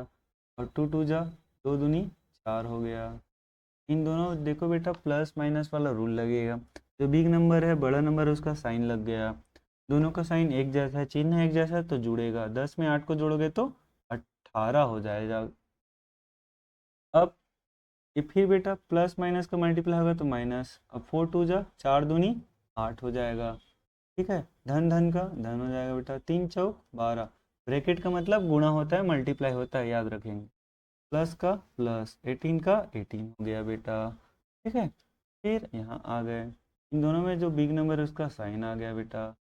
और 2 2 जा 2 दूनी 4 हो गया। इन दोनों देखो बेटा प्लस माइनस वाला रूल लगेगा, जो बिग नंबर है बड़ा नंबर है उसका साइन लग गया, दोनों का साइन एक जैसा है, चिन्ह एक जैसा है तो जुड़ेगा, 10 में 8 को जोड़ोगे तो 18 हो जाएगा। अब ये फिर बेटा प्लस माइनस का मल्टीप्लाई होगा तो माइनस, अब 4 2 जा 4 दूनी 8 हो जाएगा। ठीक है, धन धन का धन हो जाएगा बेटा, 3 चौक 12, ब्रैकेट का मतलब गुणा होता है मल्टीप्लाई होता है, याद रखेंगे। प्लस का प्लस 18 का 18 हो गया बेटा। ठीक है, फिर यहाँ आ गए, इन दोनों में जो बिग नंबर है उसका साइन आ गया बेटा,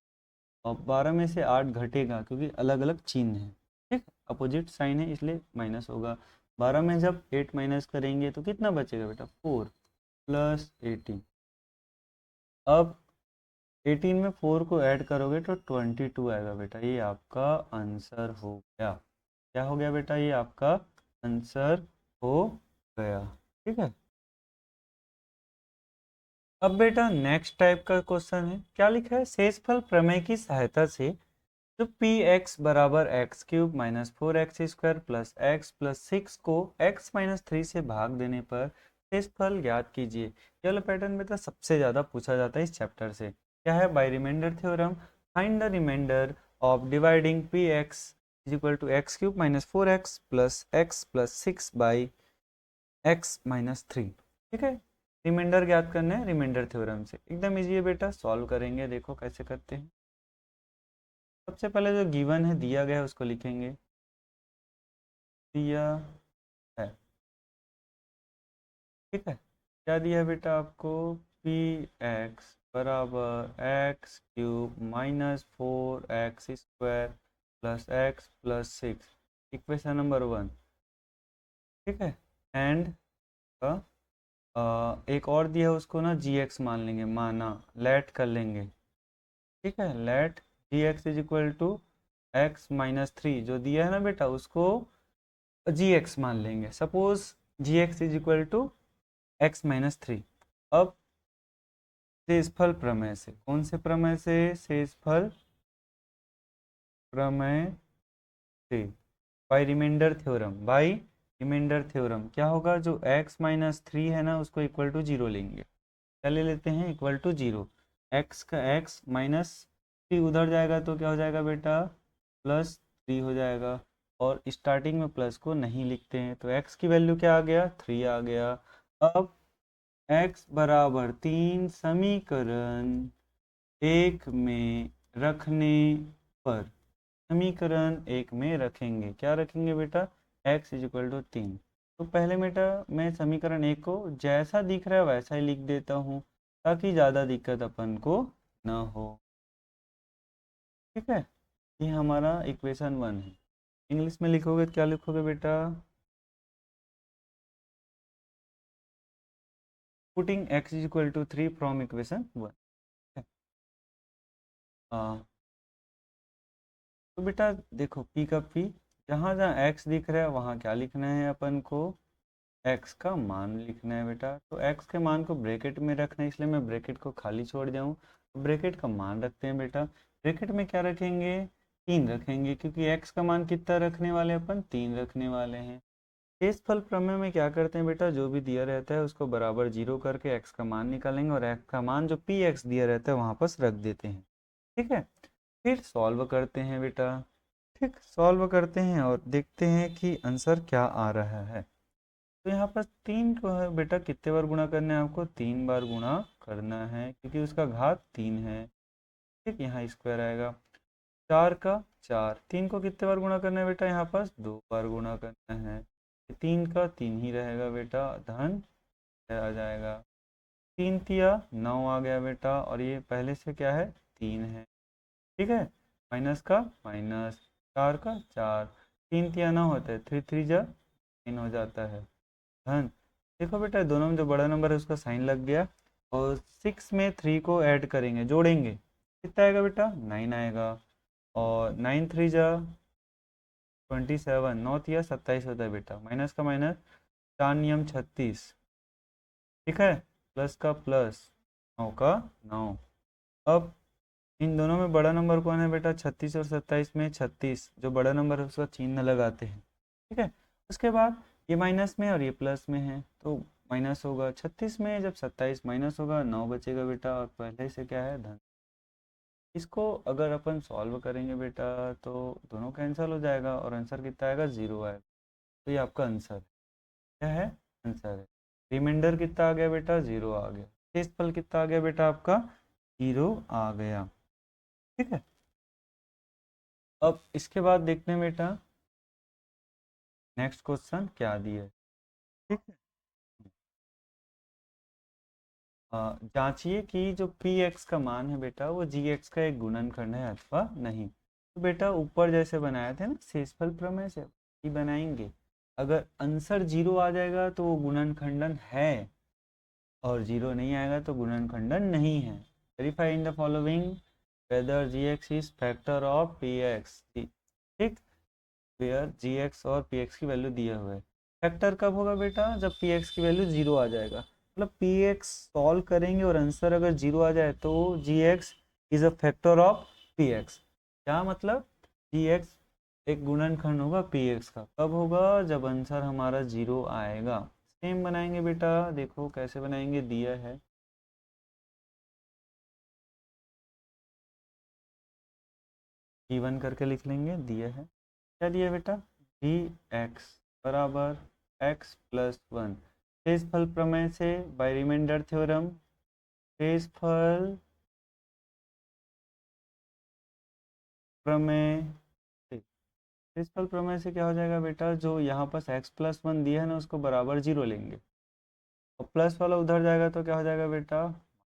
और 12 में से 8 घटेगा क्योंकि अलग अलग चिन्ह है। ठीक, अपोजिट साइन है इसलिए माइनस होगा। 12 में जब 8 माइनस करेंगे तो कितना बचेगा बेटा 4 प्लस 18। अब 18 में 4 को ऐड करोगे तो 22 आएगा बेटा, ये आपका आंसर हो गया। क्या हो गया बेटा, ये आपका आंसर हो गया। ठीक है, अब बेटा नेक्स्ट टाइप का क्वेश्चन है, क्या लिखा है, शेषफल प्रमेय की सहायता से जो पी एक्स बराबर x cube minus 4x² plus x plus 6 को x माइनस 3 से भाग देने पर शेषफल ज्ञात कीजिए। ये वाला पैटर्न बेटा सबसे ज़्यादा पूछा जाता है इस चैप्टर से। क्या है, by remainder theorem find the remainder of dividing p x is equal to x cube minus 4x plus x plus 6 by x minus 3। ठीक है, रिमाइंडर ज्ञात करना है रिमाइंडर थ्योरम से, एकदम इजी है बेटा, सॉल्व करेंगे, देखो कैसे करते हैं। सबसे पहले जो गिवन है दिया गया है उसको लिखेंगे, दिया है। ठीक है, क्या दिया है बेटा आपको, पी एक्स बराबर x cube minus 4x² plus x plus 6, equation number 1। ठीक है, एंड एक और दिया है उसको ना जी एक्स मान लेंगे, माना लेट कर लेंगे। ठीक है, let g x is equal to x minus 3 जो दिया है ना बेटा उसको जी एक्स मान लेंगे, suppose g x is equal to x minus 3। अब शेषफल प्रमेय से, कौन से प्रमेय से, शेषफल प्रमेय से, by remainder theorem, by remainder theorem क्या होगा, जो x माइनस 3 है ना उसको इक्वल टू 0 लेंगे। क्या ले लेते हैं, इक्वल टू 0, x का x माइनस 3 उधर जाएगा तो क्या हो जाएगा बेटा प्लस 3 हो जाएगा, और स्टार्टिंग में प्लस को नहीं लिखते हैं तो x की वैल्यू क्या आ गया 3 आ गया। अब x बराबर 3 समीकरण एक में रखने पर, समीकरण एक में रखेंगे, क्या रखेंगे बेटा x इज इक्वल टू 3। तो पहले बेटा मैं समीकरण एक को जैसा दिख रहा है वैसा ही लिख देता हूँ ताकि ज़्यादा दिक्कत अपन को ना हो। ठीक है, ये हमारा इक्वेशन 1 है। इंग्लिश में लिखोगे तो क्या लिखोगे बेटा, putting x is equal to 3 from equation 1। हाँ, तो बेटा देखो p का p, जहाँ जहाँ x दिख रहा है वहाँ क्या लिखना है अपन को, x का मान लिखना है बेटा। तो x के मान को ब्रैकेट में रखना है इसलिए मैं ब्रैकेट को खाली छोड़ जाऊँ, तो ब्रैकेट का मान रखते हैं बेटा। ब्रैकेट में क्या रखेंगे, 3 रखेंगे क्योंकि x का मान कितना रखने वाले हैं अपन, 3 रखने वाले हैं। शेषफल प्रमेय में क्या करते हैं बेटा, जो भी दिया रहता है उसको बराबर 0 करके x का मान निकालेंगे और x का मान जो पी एक्स दिया रहता है वहाँ पर रख देते हैं। ठीक है, फिर सॉल्व करते हैं बेटा। ठीक, सॉल्व करते हैं और देखते हैं कि आंसर क्या आ रहा है। तो यहाँ पर 3 को है बेटा कितने बार गुणा करना है आपको, 3 बार गुणा करना है क्योंकि उसका घात 3 है। ठीक, यहाँ स्क्वायर आएगा, 4 का 4, 3 को कितने बार गुणा करना है बेटा, यहाँ पास 2 बार गुणा करना है, 3 का 3 ही रहेगा बेटा, धन आ जाएगा, 3 तिया 9 आ गया बेटा, और ये पहले से क्या है 3 है। ठीक है, माइनस का माइनस, 4 का 4, 3 तिया 9 होता है, 3 3 जा 9 हो जाता है, धन। देखो बेटा दोनों में जो बड़ा नंबर है उसका साइन लग गया, और 6 में 3 को ऐड करेंगे जोड़ेंगे कितना आएगा बेटा 9 आएगा, और 9 3 जा 27, 9 तिया 27 होता है बेटा, माइनस का माइनस, 4 नियम 36। ठीक है, प्लस का प्लस, 9 का 9। अब इन दोनों में बड़ा नंबर कौन है बेटा, 36 और 27 में 36 जो बड़ा नंबर है उसका चिन्ह लगाते हैं। ठीक है, उसके बाद ये माइनस में और ये प्लस में है तो माइनस होगा 36 में, जब 27 माइनस होगा 9 बचेगा बेटा, और पहले से क्या है धन। इसको अगर अपन सॉल्व करेंगे बेटा तो दोनों कैंसिल हो जाएगा और आंसर कितना आएगा 0 आएगा। तो ये आपका आंसर है, क्या है आंसर है। रिमाइंडर कितना आ गया बेटा 0 आ गया। शेषफल कितना आ गया बेटा आपका 0 आ गया। ठीक है, अब इसके बाद देखते हैं बेटा नेक्स्ट क्वेश्चन क्या दिया है। ठीक है, जांचिए कि जो पी एक्स का मान है बेटा वो जी एक्स का एक गुणनखंड है अथवा नहीं। तो बेटा ऊपर जैसे बनाए थे ना शेषफल प्रमेय से ही बनाएंगे। अगर आंसर 0 आ जाएगा तो वो गुणनखंडन है, और 0 नहीं आएगा तो गुणनखंडन नहीं है। Verify in the following whether g x is factor of p x. ठीक, वेयर जी एक्स और पी एक्स की वैल्यू दिया हुआ है। फैक्टर कब होगा बेटा जब पी एक्स की वैल्यू 0 आ जाएगा। मतलब पी एक्स सॉल्व करेंगे और आंसर अगर 0 आ जाए तो g x is a factor of p x. क्या मतलब, जी एक्स एक गुणनखंड होगा पी एक्स का। कब होगा जब आंसर हमारा 0 आएगा। सेम बनाएंगे बेटा, देखो कैसे बनाएंगे, दिया है E1 करके लिख लेंगे, दिया है क्या दिया बेटा जी एक्स बराबर एक्स प्लस 1। शेषफल प्रमेय से बाय रिमाइंडर थ्योरम शेषफल प्रमेय से, शेषफल प्रमेय से क्या हो जाएगा बेटा, जो यहाँ पर एक्स प्लस 1 दिया है ना उसको बराबर 0 लेंगे और प्लस वाला उधर जाएगा तो क्या हो जाएगा बेटा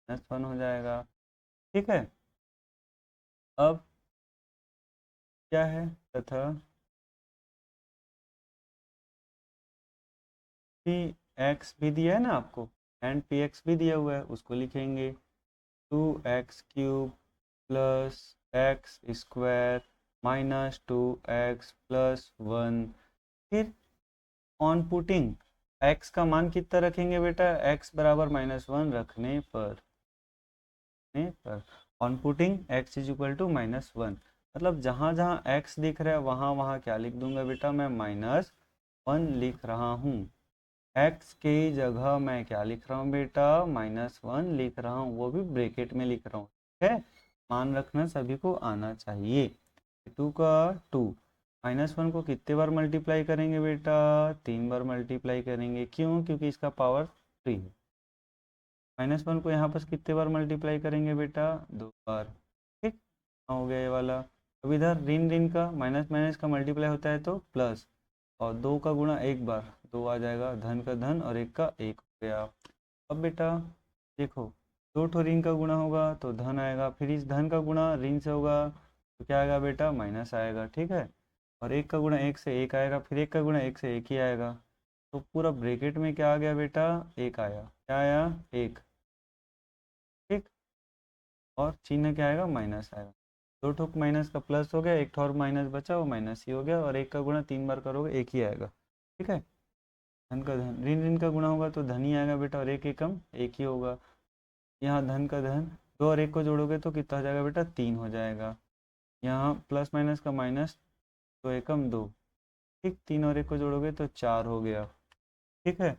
-1 हो जाएगा। ठीक है, अब क्या है तथा पी एक्स भी दिया है ना आपको एंड पी एक्स भी दिया हुआ है, उसको लिखेंगे 2x³ plus x square minus 2x plus 1। फिर ऑन पुटिंग x का मान कितना रखेंगे बेटा, x बराबर -1 रखने पर on putting x is equal to -1। मतलब जहाँ जहाँ x दिख रहा है वहाँ वहाँ क्या लिख दूंगा बेटा, मैं -1 लिख रहा हूँ। x की जगह मैं क्या लिख रहा हूँ बेटा, -1 लिख रहा हूँ, वो भी ब्रैकेट में लिख रहा हूँ। ठीक है, मान रखना सभी को आना चाहिए। 2 का 2 -1 को कितने बार मल्टीप्लाई करेंगे बेटा, 3 बार मल्टीप्लाई करेंगे। क्यों, क्योंकि इसका पावर 3 है। -1 को यहाँ पर कितने बार मल्टीप्लाई करेंगे बेटा, 2 बार। ठीक, हो गया ये वाला। अब इधर ऋण ऋण का माइनस माइनस का मल्टीप्लाई होता है तो प्लस, और 2 का गुणा एक बार 2 आ जाएगा, धन का धन और एक का एक हो गया। अब बेटा देखो 2 ठो ऋण का गुणा होगा तो धन आएगा, फिर इस धन का गुणा ऋण से होगा तो क्या आएगा बेटा माइनस आएगा। ठीक है, और एक का गुणा एक से एक आएगा, फिर एक का गुणा एक से एक ही आएगा। तो पूरा ब्रैकेट में क्या आ गया बेटा, एक आया, क्या आया एक। ठीक, और चिन्ह क्या आएगा माइनस आएगा। 2 ठोक माइनस का प्लस हो गया, एक ठो और माइनस बचा वो माइनस ही हो गया, और एक का गुणा 3 बार करोगे एक ही आएगा। ठीक है, धन का धन ऋण ऋण का गुणा होगा तो धन ही आएगा बेटा, और एक एकम एक ही होगा। यहाँ धन का धन 2 और 1 को जोड़ोगे तो कितना हो जाएगा बेटा 3 हो जाएगा। यहाँ प्लस माइनस का माइनस, 2 एकम 2। ठीक, 3 और 1 को जोड़ोगे तो 4 हो गया। ठीक है,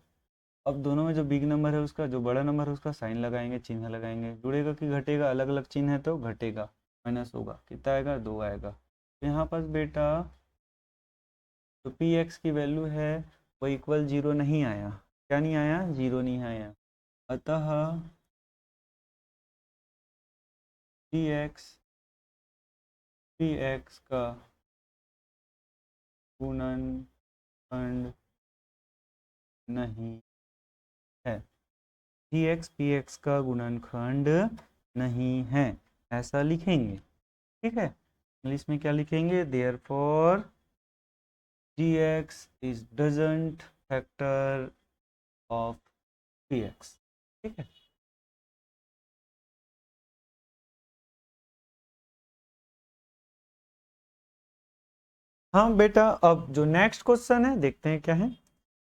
अब दोनों में जो बिग नंबर है उसका, जो बड़ा नंबर है उसका साइन लगाएंगे, चिन्ह लगाएंगे। जुड़ेगा कि घटेगा, अलग अलग चिन्ह है तो घटेगा, माइनस होगा, कितना आएगा 2 आएगा। तो यहाँ पर बेटा जो पी एक्स की वैल्यू है वो इक्वल 0 नहीं आया। क्या नहीं आया, 0 नहीं आया। अतः पी एक्स का गुणनखंड नहीं है। जी एक्स पी एक्स का गुणनखंड नहीं है, ऐसा लिखेंगे। ठीक है, इंग्लिश में क्या लिखेंगे, therefore g x is doesn't factor of p x. ठीक है, हाँ बेटा अब जो नेक्स्ट क्वेश्चन है देखते हैं क्या है।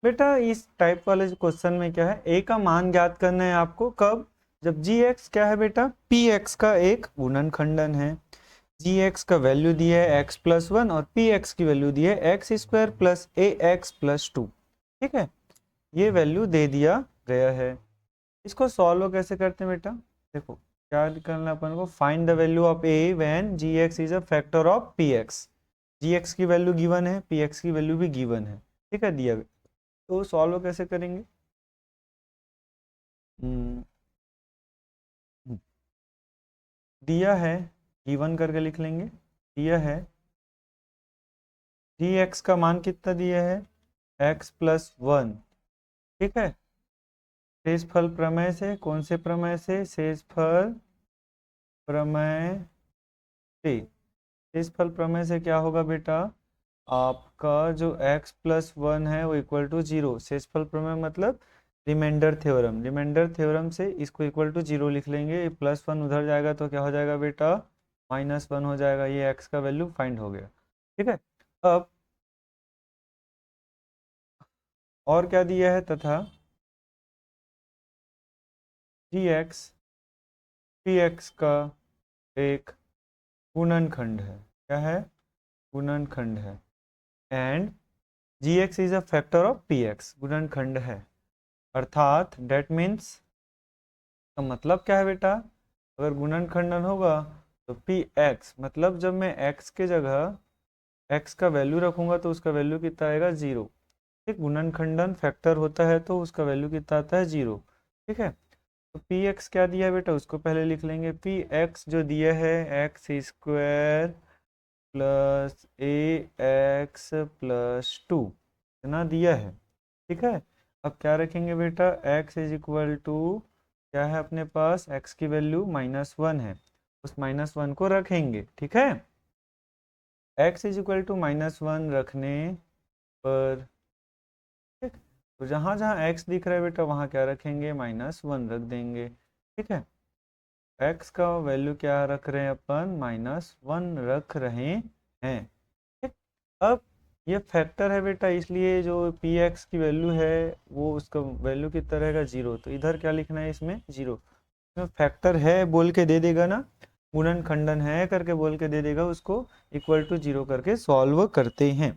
बेटा इस टाइप वाले क्वेश्चन में क्या है, ए का मान ज्ञात करना है आपको। कब, जब जी एक्स क्या है बेटा, पी एक्स का एक गुणनखंडन है। जी एक्स का वैल्यू दिया है एक्स प्लस 1 और पी एक्स की वैल्यू दी है एक्स स्क्वायर प्लस ए एक्स प्लस 2। ठीक है, ये वैल्यू दे दिया गया है। इसको सॉल्व कैसे करते हैं बेटा, देखो क्या करना अपन को, find the value of a when g x is a factor of p x. G x की वैल्यू गिवन है, पी एक्स की वैल्यू भी गिवन है, ठीक है, दिया गया। तो सॉल्व कैसे करेंगे, हम्म, दिया है, गिवन करके लिख लेंगे, दिया है जी एक्स का मान कितना दिया है, एक्स प्लस वन, ठीक है। शेषफल प्रमेय से, कौन से प्रमेय से, शेषफल प्रमेय से, शेषफल प्रमेय से क्या होगा बेटा, आपका जो x प्लस वन है वो इक्वल टू जीरो, शेषफल प्रमेय मतलब रिमाइंडर थ्योरम, रिमाइंडर थ्योरम से इसको इक्वल टू जीरो लिख लेंगे, प्लस वन उधर जाएगा तो क्या हो जाएगा बेटा, माइनस वन हो जाएगा, ये x का वैल्यू फाइंड हो गया, ठीक है। अब और क्या दिया है, तथा जी एक्स पी एक्स का एक गुणनखंड है, क्या है, गुणनखंड है, and g x is a factor of p x, गुणनखंड है, अर्थात डेट मीन्स, तो मतलब क्या है बेटा, अगर गुणनखंडन होगा तो पी एक्स मतलब जब मैं एक्स के जगह एक्स का वैल्यू रखूंगा तो उसका वैल्यू कितना आएगा, जीरो, ठीक, गुणनखंडन फैक्टर होता है तो उसका वैल्यू कितना आता है, जीरो, ठीक है। तो पी एक्स क्या दिया है बेटा, उसको पहले लिख लेंगे, पी एक्स जो दिया है एक्स स्क्वायर प्लस ए एक्स प्लस टू, इतना दिया है, ठीक है। अब क्या रखेंगे बेटा, x इज इक्वल टू, क्या है अपने पास, x की वैल्यू माइनस वन है, उस माइनस वन को रखेंगे, ठीक है। x is equal to minus one रखने पर, ठीक, तो जहाँ जहाँ x दिख रहा है बेटा वहाँ क्या रखेंगे, माइनस वन रख देंगे, ठीक है। x का वैल्यू क्या रख रहे हैं अपन, माइनस वन रख रहे हैं, ठीक। अब ये फैक्टर है बेटा, इसलिए जो पी एक्स की वैल्यू है वो उसका वैल्यू कितना रहेगा, जीरो, तो इधर क्या लिखना है, इसमें जीरो, इसमें फैक्टर है बोल के दे देगा ना, गुणनखंडन है करके बोल के दे देगा, उसको इक्वल टू जीरो करके सॉल्व करते हैं,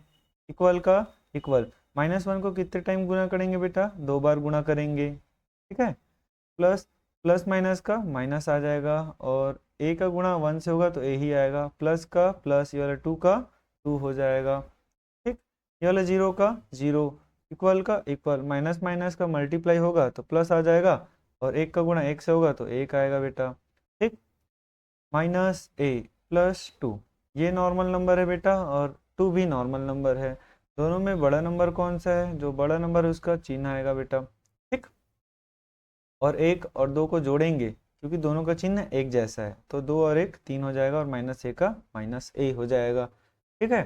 इक्वल का इक्वल, माइनस वन को कितने टाइम गुना करेंगे बेटा, दो बार गुना करेंगे, ठीक है, प्लस प्लस माइनस का माइनस आ जाएगा, और ए का गुणा वन से होगा तो ए ही आएगा, प्लस का प्लस, ये वाला टू का टू हो जाएगा, ठीक, ये वाला जीरो का जीरो, इक्वल का इक्वल, माइनस माइनस का मल्टीप्लाई होगा तो प्लस आ जाएगा, और एक का गुणा एक से होगा तो एक आएगा बेटा, ठीक, माइनस ए प्लस टू, ये नॉर्मल नंबर है बेटा, और टू भी नॉर्मल नंबर है, दोनों में बड़ा नंबर कौन सा है, जो बड़ा नंबर है उसका चिन्ह आएगा बेटा, ठीक, और एक और दो को जोड़ेंगे क्योंकि दोनों का चिन्ह एक जैसा है, तो दो और एक तीन हो जाएगा, और माइनस ए का माइनस ए हो जाएगा, ठीक है।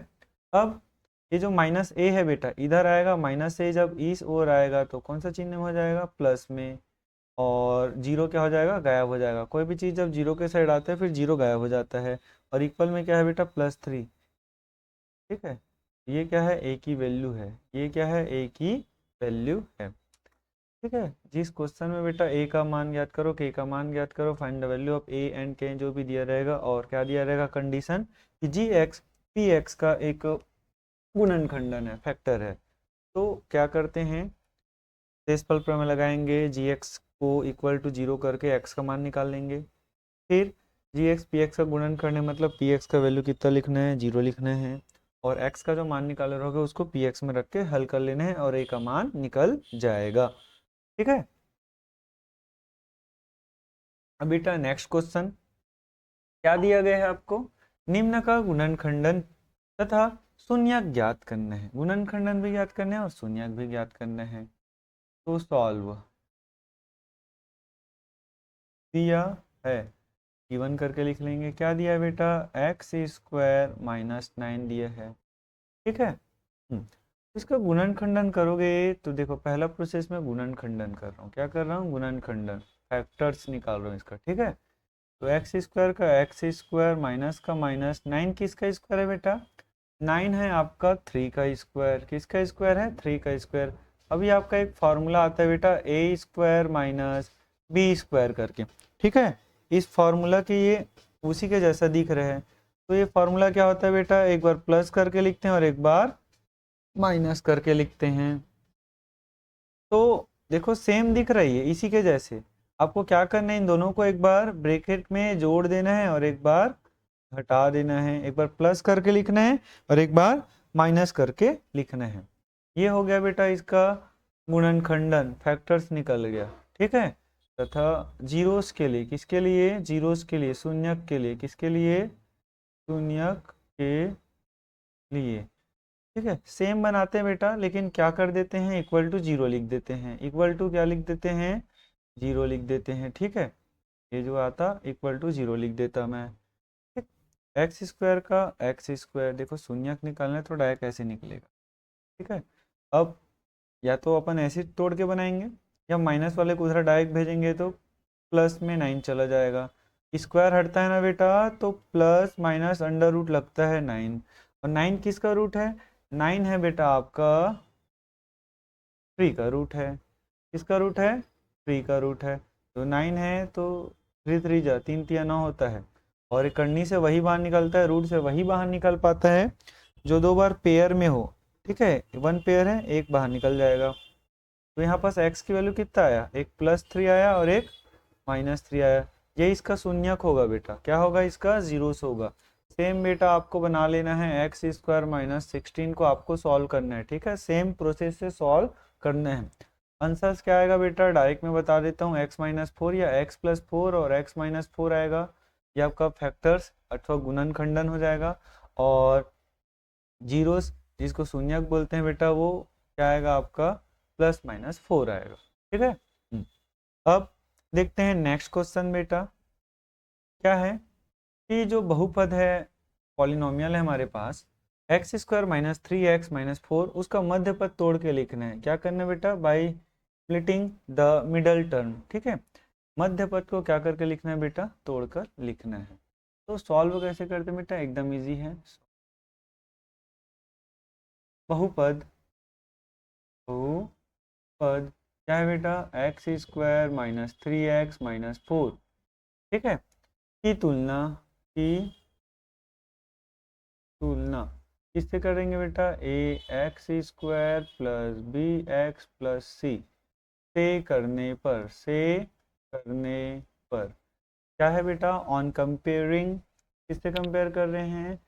अब ये जो माइनस ए है बेटा इधर आएगा, माइनस ए जब इस ओर आएगा तो कौन सा चिन्ह हो जाएगा, प्लस में, और जीरो क्या हो जाएगा, गायब हो जाएगा, कोई भी चीज़ जब जीरो के साइड आता है फिर जीरो गायब हो जाता है, और इक्वल में क्या है बेटा, प्लस थ्री, ठीक है, ये क्या है, ए की वैल्यू है, ये क्या है, ए की वैल्यू है, ठीक है। जिस क्वेश्चन में बेटा ए का मान ज्ञात करो, के का मान ज्ञात करो, find the value of A and के, जो भी दिया रहेगा, और क्या दिया रहेगा, कंडीशन कि जी एक्स पी एक्स का एक गुणनखंडन है, फैक्टर है, तो क्या करते हैं, शेषफल प्रमेय लगाएंगे, जी एक्स को इक्वल टू जीरो करके एक्स का मान निकाल लेंगे, फिर जी एक्स पी एक्स का गुणनखंड है मतलब पी एक्स का वैल्यू कितना लिखना है, जीरो लिखना है, और एक्स का जो मान निकाले रहोगे उसको पी एक्स में रख के हल कर लेना है, और ए का मान निकल जाएगा, ठीक है। अब बेटा नेक्स्ट क्वेश्चन क्या दिया गया है आपको, निम्न का गुणनखंडन तथा शून्यक ज्ञात करना है, गुणनखंडन भी ज्ञात करना है और शून्यक भी ज्ञात करना है, तो सॉल्व दिया है, गिवन करके लिख लेंगे, क्या दिया है बेटा, एक्स स्क्वायर माइनस नाइन दिया है, ठीक है। इसका गुणनखंडन करोगे तो देखो पहला प्रोसेस में गुणनखंडन कर रहा हूँ, क्या कर रहा हूँ, गुणनखंडन, फैक्टर्स निकाल रहा हूँ इसका, ठीक है। तो एक्स स्क्वायर का एक्स स्क्वायर माइनस का माइनस, नाइन किसका स्क्वायर है बेटा, नाइन है आपका थ्री का स्क्वायर, किसका स्क्वायर है, थ्री का स्क्वायर। अभी आपका एक फॉर्मूला आता है बेटा ए स्क्वायर माइनस बी स्क्वायर करके, ठीक है, इस फॉर्मूला के ये उसी के जैसा दिख रहे हैं, तो ये फॉर्मूला क्या होता है बेटा, एक बार प्लस करके लिखते हैं और एक बार माइनस करके लिखते हैं, तो देखो सेम दिख रही है इसी के जैसे। आपको क्या करना है, इन दोनों को एक बार ब्रैकेट में जोड़ देना है और एक बार घटा देना है, एक बार प्लस करके लिखना है और एक बार माइनस करके लिखना है। ये हो गया बेटा इसका गुणनखंडन, फैक्टर्स निकल गया। ठीक है, तथा जीरोस के लिए, किसके लिए, जीरोस के लिए, शून्यक के लिए, किसके लिए, शून्यक के लिए। ठीक है, सेम बनाते हैं बेटा, लेकिन क्या कर देते हैं, इक्वल टू जीरो लिख देते हैं। इक्वल टू क्या लिख देते हैं, जीरो लिख देते हैं। ठीक है, ये जो आता इक्वल टू जीरो लिख देता मैं। ठीक, एक्स स्क्वायर का एक्स स्क्वायर, देखो शून्यक निकालना है तो डायरेक्ट ऐसे निकलेगा। ठीक है, अब या तो अपन ऐसे तोड़ के बनाएंगे या माइनस वाले को उधर डायरेक्ट भेजेंगे तो प्लस में 9 चला जाएगा। स्क्वायर हटता है ना बेटा, तो प्लस माइनस अंडर रूट लगता है 9। और 9 किसका रूट है, 9 है बेटा आपका 3 का रूट है। किसका रूट है, 3 का रूट है। तो 9 है तो 3 3 जा 3 3 9 होता है। और एक करनी से वही बाहर निकलता है, रूट से वही बाहर निकल पाता है जो दो बार पेयर में हो। ठीक है, 1 पेयर है, एक बाहर निकल जाएगा। तो यहाँ पास x की वैल्यू कितना आया, एक +3 आया और एक -3 आया। ये इसका शून्यक होगा बेटा, क्या होगा इसका, जीरोस होगा। सेम बेटा आपको बना लेना है, एक्स स्क्वायर -16 को आपको सॉल्व करना है। ठीक है, सेम प्रोसेस से सॉल्व करना है। आंसर्स क्या आएगा बेटा, डायरेक्ट मैं बता देता हूँ, x-4 या x+4 और x-4 आएगा। ये आपका फैक्टर्स अथवा गुणनखंडन हो जाएगा। और जीरोस जिसको शून्यक बोलते हैं बेटा, वो क्या आएगा आपका, +-4 आएगा। ठीक है, अब देखते हैं नेक्स्ट क्वेश्चन बेटा। क्या है कि जो बहुपद है, पॉलिनोमियल है हमारे पास, x² -3x-4, उसका मध्य पद तोड़ के लिखना है। क्या करना है बेटा, by splitting the middle term. ठीक है, मध्य पद को क्या करके लिखना है बेटा, तोड़कर लिखना है। तो सॉल्व कैसे करते हैं बेटा, एकदम इजी है। बहुपद, बहुपद क्या है बेटा, x² -3x-4। ठीक है, की तुलना, की तुलना किससे करेंगे बेटा, ax² + bx + c से करने पर, से करने पर क्या है बेटा, ऑन कंपेयरिंग, किससे कंपेयर कर रहे हैं,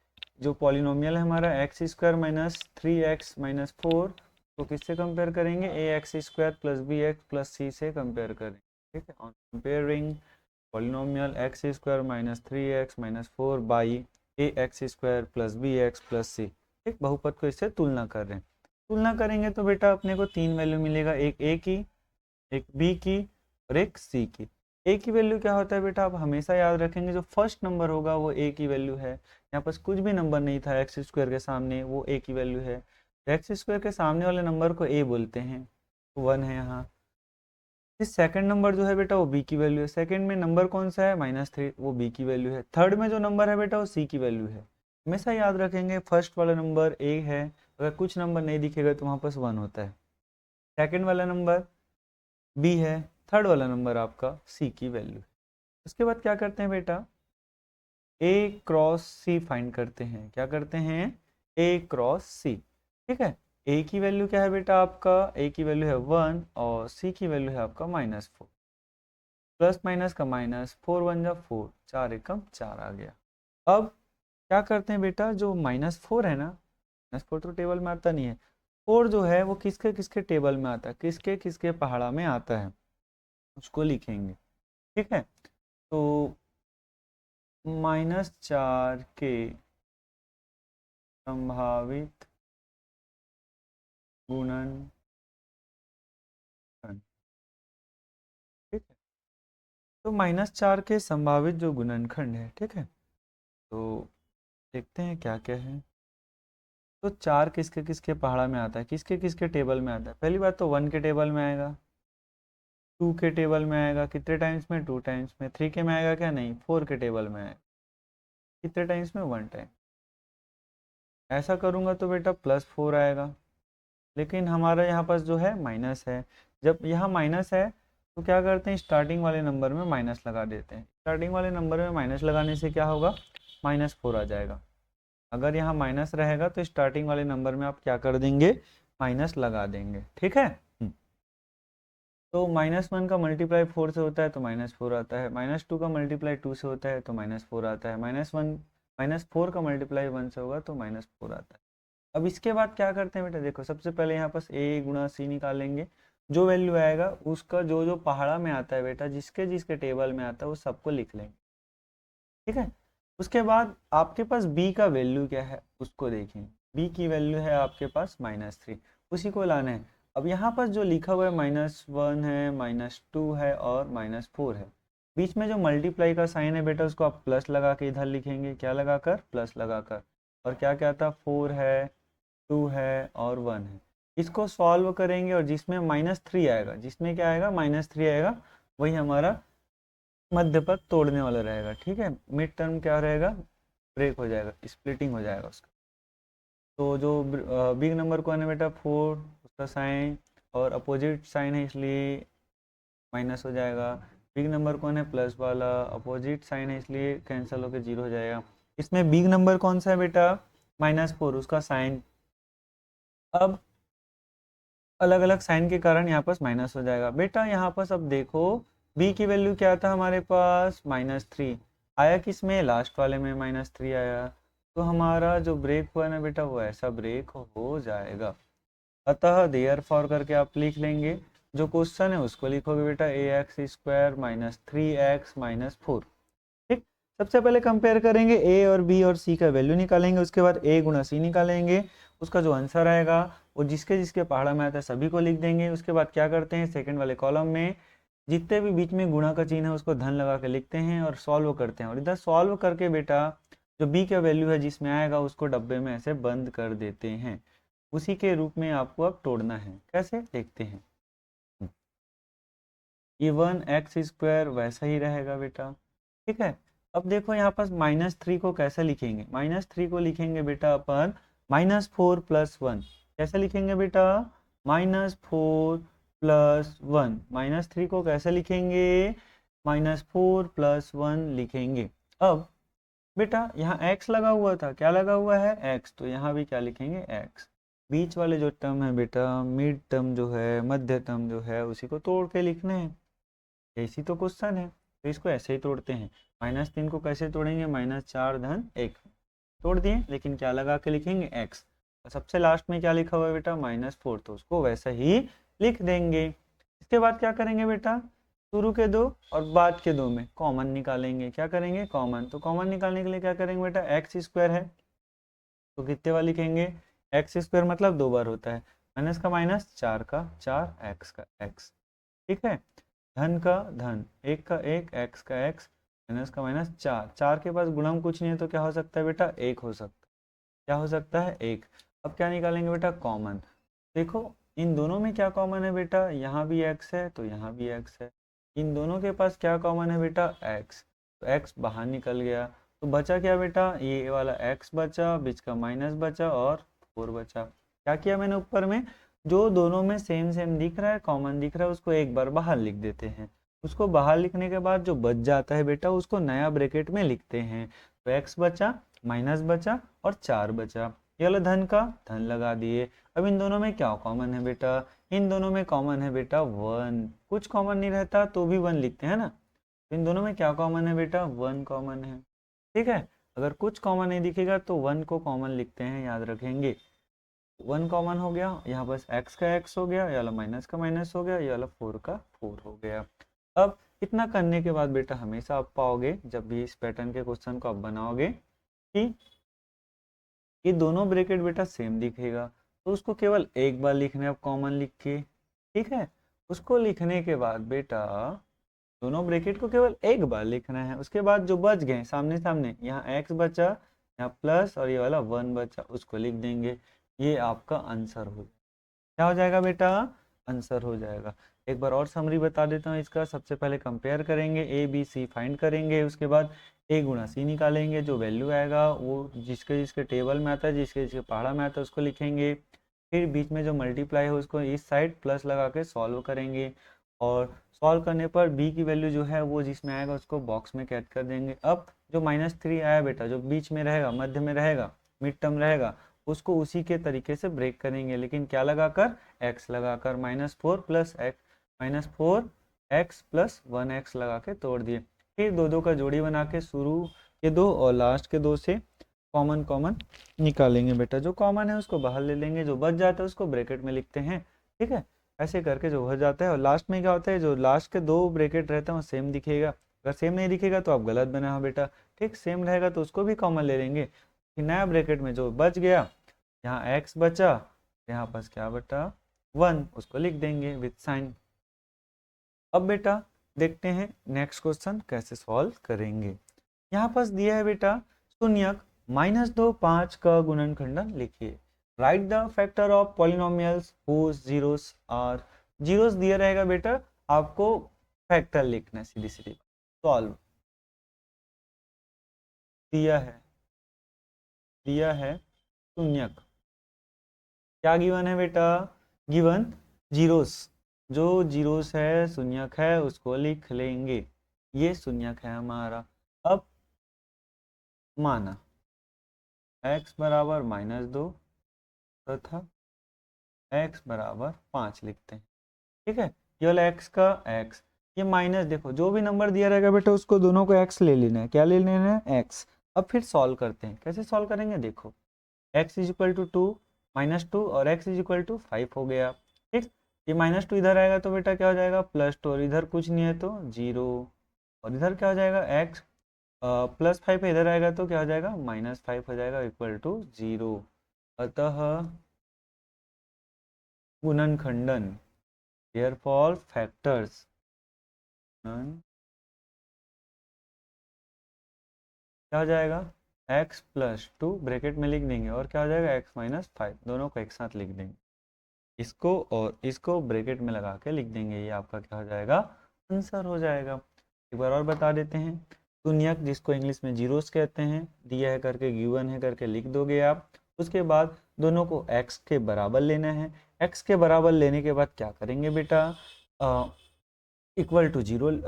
जो पॉलिनोमियल है हमारा x² -3x-4, तो किससे कंपेयर करेंगे, ax² + bx + c से कंपेयर करें। ठीक है, on comparing polynomial x² -3x-4 by ax² + bx + c। एक बहुपद को इससे तुलना कर रहे हैं। तुलना करेंगे तो बेटा अपने को 3 वैल्यू मिलेगा, एक a की, एक b की और एक c की। a की वैल्यू क्या होता है बेटा, आप हमेशा याद रखेंगे, जो फर्स्ट नंबर होगा वो a की वैल्यू है। यहाँ पास कुछ भी नंबर नहीं था x² के सामने, वो a की वैल्यू है। x² के सामने वाले नंबर को a बोलते हैं, 1 है यहाँ। इस सेकंड नंबर जो है बेटा वो b की वैल्यू है। सेकंड में नंबर कौन सा है, -3, वो b की वैल्यू है। थर्ड में जो नंबर है बेटा वो c की वैल्यू है। हमेशा याद रखेंगे, फर्स्ट वाला नंबर a है, अगर कुछ नंबर नहीं दिखेगा तो वहाँ पास 1 होता है। सेकंड वाला नंबर b है, थर्ड वाला नंबर आपका c की वैल्यू है। उसके बाद क्या करते हैं बेटा, a क्रॉस c फाइंड करते हैं। क्या करते हैं, a क्रॉस c। ठीक है, a की वैल्यू क्या है बेटा आपका, a की वैल्यू है 1 और c की वैल्यू है आपका -4। प्लस माइनस का माइनस, 4 1 जा 4, 4 एकम 4 आ गया। अब क्या करते हैं बेटा, जो -4 है ना, -4 तो टेबल में आता नहीं है, 4 जो है वो किसके किसके टेबल में आता है, किसके किसके पहाड़ा में आता है, उसको लिखेंगे। ठीक है, तो -4 के संभावित गुणनखंड। ठीक है, तो -4 के संभावित जो गुणनखंड है, ठीक है, तो देखते हैं क्या क्या है। तो 4 किसके किसके पहाड़ा में आता है, किसके किसके टेबल में आता है। पहली बात तो 1 के टेबल में आएगा, 2 के टेबल में आएगा, कितने टाइम्स में, 2 टाइम्स में। 3 के में आएगा क्या, नहीं, 4 के टेबल में आएगा, कितने टाइम्स में, 1 टाइम। ऐसा करूँगा तो बेटा +4 आएगा, लेकिन हमारा यहाँ पास जो है माइनस है। जब यहाँ माइनस है तो क्या करते हैं, स्टार्टिंग वाले नंबर में माइनस लगा देते हैं। स्टार्टिंग वाले नंबर में माइनस लगाने से क्या होगा, -4 आ जाएगा। अगर यहाँ माइनस रहेगा तो स्टार्टिंग वाले नंबर में आप क्या कर देंगे, माइनस लगा देंगे। ठीक है, तो -1 का मल्टीप्लाई 4 से होता है तो -4 आता है, -2 का मल्टीप्लाई 2 से होता है तो -4 आता है, -4 का मल्टीप्लाई 1 से होगा तो -4 आता है। अब इसके बाद क्या करते हैं बेटा, देखो सबसे पहले यहाँ पास a गुणा c निकालेंगे, जो वैल्यू आएगा उसका जो जो पहाड़ा में आता है बेटा, जिसके जिसके टेबल में आता है वो सबको लिख लेंगे, ठीक है। उसके बाद आपके पास b का वैल्यू क्या है उसको देखेंगे, b की वैल्यू है आपके पास -3, उसी को लाना है। अब यहाँ पर जो लिखा हुआ है -1 है, -2 है और -4 है, बीच में जो मल्टीप्लाई का साइन है बेटा उसको आप प्लस लगा के इधर लिखेंगे, क्या लगाकर, प्लस लगाकर। और क्या क्या था, 4 है, 2 है और 1 है। इसको सॉल्व करेंगे और जिसमें -3 आएगा, जिसमें क्या आएगा, -3 आएगा, वही हमारा मध्य पद तोड़ने वाला रहेगा, ठीक है। मिड टर्म क्या रहेगा, ब्रेक हो जाएगा, स्प्लिटिंग हो जाएगा उसका। तो जो बिग नंबर कौन है बेटा, 4, उसका साइन और अपोजिट साइन है इसलिए माइनस हो जाएगा। बिग नंबर कौन है, प्लस वाला, अपोजिट साइन है इसलिए कैंसिल होकर 0 हो जाएगा। इसमें बिग नंबर कौन सा है बेटा, -4, उसका साइन अब अलग अलग साइन के कारण यहाँ पास माइनस हो जाएगा बेटा। यहाँ पास अब देखो b की वैल्यू क्या था हमारे पास, -3 आया, किसमें, लास्ट वाले में -3 आया, तो हमारा जो ब्रेक हुआ ना बेटा वो ऐसा ब्रेक हो जाएगा। अतः देयर फॉर करके आप लिख लेंगे, जो क्वेश्चन है उसको लिखोगे बेटा, ax² -3x -4, ठीक। सबसे पहले कंपेयर करेंगे a और b और c का वैल्यू निकालेंगे, उसके बाद a गुणा c निकालेंगे, उसका जो आंसर आएगा वो जिसके जिसके पहाड़ा में आता है सभी को लिख देंगे। उसके बाद क्या करते हैं, सेकंड वाले कॉलम में जितने भी बीच में गुणा का चिन्ह है उसको धन लगा के लिखते हैं और सॉल्व करते हैं। और इधर सॉल्व करके बेटा जो b का वैल्यू है जिसमें आएगा उसको डब्बे में ऐसे बंद कर देते हैं। उसी के रूप में आपको अब तोड़ना है, कैसे देखते हैं। ये 1x² वैसा ही रहेगा बेटा, ठीक है। अब देखो यहाँ पास -3 को कैसे लिखेंगे, -3 को लिखेंगे बेटा अपन -4 + 1, कैसे लिखेंगे बेटा, -4 + 1, -3 को कैसे लिखेंगे, -4 + 1 लिखेंगे। अब बेटा यहाँ x लगा हुआ था, क्या लगा हुआ है, x, तो यहाँ भी क्या लिखेंगे, x। बीच वाले जो टर्म है बेटा, मिड टर्म जो है, मध्य टर्म जो है, उसी को तोड़ के लिखने हैं, ऐसी तो क्वेश्चन है, तो इसको ऐसे ही तोड़ते हैं। -3 को कैसे तोड़ेंगे, -4 धन 1, तोड़ दिए, लेकिन क्या लगा के लिखेंगे, x। और सबसे लास्ट में क्या लिखा हुआ है बेटा, -4, तो उसको वैसा ही लिख देंगे। इसके बाद क्या करेंगे बेटा, शुरू के दो और बाद के दो में कॉमन निकालेंगे, क्या करेंगे, कॉमन। तो कॉमन निकालने के लिए क्या करेंगे बेटा, x² है तो कितने बार लिखेंगे, x² मतलब 2 बार होता है, माइनस का माइनस, 4 का 4, x का x, ठीक है। धन का धन, 1 का 1, x का x, माइनस का माइनस, 4, 4 के पास गुणम कुछ नहीं है तो क्या हो सकता है बेटा, 1 हो सकता है, क्या हो सकता है, 1। अब क्या निकालेंगे बेटा, कॉमन। देखो इन दोनों में क्या कॉमन है बेटा, यहाँ भी x है तो यहाँ भी x है, इन दोनों के पास क्या कॉमन है बेटा, x, तो x बाहर निकल गया, तो बचा क्या बेटा, ये वाला x बचा, बीच का माइनस बचा और 4 बचा। क्या किया मैंने, ऊपर में जो दोनों में सेम सेम दिख रहा है, कॉमन दिख रहा है, उसको एक बार बाहर लिख देते हैं। उसको बाहर लिखने के बाद जो बच जाता है बेटा उसको नया ब्रैकेट में लिखते हैं, तो x बचा, माइनस बचा और 4 बचा। ये वाला धन का धन लगा दिए। अब इन दोनों में क्या कॉमन है बेटा, इन दोनों में कॉमन है बेटा 1, कुछ कॉमन नहीं रहता तो भी 1 लिखते हैं ना, तो इन दोनों में क्या कॉमन है बेटा, 1 कॉमन है, ठीक है। अगर कुछ कॉमन नहीं दिखेगा तो 1 को कॉमन लिखते हैं, याद रखेंगे। 1 कॉमन हो गया, यहाँ बस x का x हो गया, ये वाला माइनस का माइनस हो गया, ये वाला 4 का 4 हो गया। अब इतना करने के बाद बेटा हमेशा आप पाओगे जब भी इस पैटर्न के क्वेश्चन को आप बनाओगे कि ये दोनों ब्रैकेट बेटा सेम दिखेगा, तो उसको केवल एक बार लिखना है, आप कॉमन लिख के, ठीक है। उसको लिखने के बाद बेटा दोनों ब्रैकेट को केवल एक बार लिखना है, उसके बाद जो बच गए सामने सामने, यहाँ x बचा, यहाँ प्लस और ये वाला 1 बचा, उसको लिख देंगे, ये आपका आंसर हो, क्या हो जाएगा बेटा, आंसर हो जाएगा। एक बार और समरी बता देता हूँ इसका, सबसे पहले कंपेयर करेंगे, ए बी सी फाइंड करेंगे, उसके बाद a गुणा सी निकालेंगे, जो वैल्यू आएगा वो जिसके जिसके टेबल में आता है, जिसके जिसके पहाड़ा में आता है उसको लिखेंगे, फिर बीच में जो मल्टीप्लाई है उसको इस साइड प्लस लगा के सॉल्व करेंगे, और सॉल्व करने पर b की वैल्यू जो है वो जिसमें आएगा उसको बॉक्स में कैद कर देंगे। अब जो -3 आया बेटा, जो बीच में रहेगा, मध्य में रहेगा, मिड टर्म रहेगा, उसको उसी के तरीके से ब्रेक करेंगे, लेकिन क्या लगाकर, x लगाकर, -4 + x -4x प्लस 1x लगा के तोड़ दिए। फिर दो दो का जोड़ी बना के शुरू के दो और लास्ट के दो से कॉमन कॉमन निकालेंगे बेटा। जो कॉमन है उसको बाहर ले लेंगे, जो बच जाता है उसको ब्रैकेट में लिखते हैं। ठीक है, ऐसे करके जो हो जाता है। और लास्ट में क्या होता है, जो लास्ट के दो ब्रैकेट रहते हैं वो सेम दिखेगा। अगर सेम नहीं दिखेगा तो आप गलत बना हो बेटा। ठीक, सेम रहेगा तो उसको भी कॉमन ले लेंगे। फिर नया ब्रैकेट में जो बच गया, यहाँ x बचा, यहाँ पास क्या बटा 1, उसको लिख देंगे विथ साइन। अब बेटा देखते हैं नेक्स्ट क्वेश्चन कैसे सॉल्व करेंगे। यहाँ पास दिया है बेटा शून्यक -2 5 का गुणनखंडन लिखिए। Write the factor of polynomials whose zeros are. Zeros दिया रहेगा बेटा, आपको फैक्टर लिखना है सीधी सीधी। सॉल्व दिया है शून्यक। क्या गिवन है बेटा, गिवन जीरोस। जो जीरोस है शून्यक है उसको लिख लेंगे। ये शून्यक है हमारा। अब माना x बराबर -2 तथा x बराबर 5 लिखते हैं। ठीक है, केवल x का x, ये माइनस, देखो जो भी नंबर दिया रहेगा बेटा उसको दोनों को x ले लेना है। क्या ले लेना है, x। अब फिर सॉल्व करते हैं। कैसे सॉल्व करेंगे, देखो x इज इक्वल टू 2 -2 और x इज इक्वल टू 5 हो गया। ठीक, ये -2 इधर आएगा तो बेटा क्या हो जाएगा +2, और इधर कुछ नहीं है तो 0, और इधर क्या हो जाएगा x +5 इधर आएगा तो क्या हो जाएगा -5 हो जाएगा इक्वल टू 0। अतः गुणनखंडन देयरफॉर फैक्टर्स क्या हो जाएगा x +2 ब्रैकेट में लिख देंगे, और क्या हो जाएगा x -5, दोनों को एक साथ लिख देंगे। इसको और इसको ब्रैकेट में लगा के लिख देंगे। ये आपका क्या हो जाएगा, आंसर हो जाएगा। एक बार और बता देते हैं। शून्यक जिसको इंग्लिश में जीरोस कहते हैं, दिया है करके गिवन है करके लिख दोगे आप। उसके बाद दोनों को x के बराबर लेना है। x के बराबर लेने के बाद क्या करेंगे बेटा, इक्वल टू 0,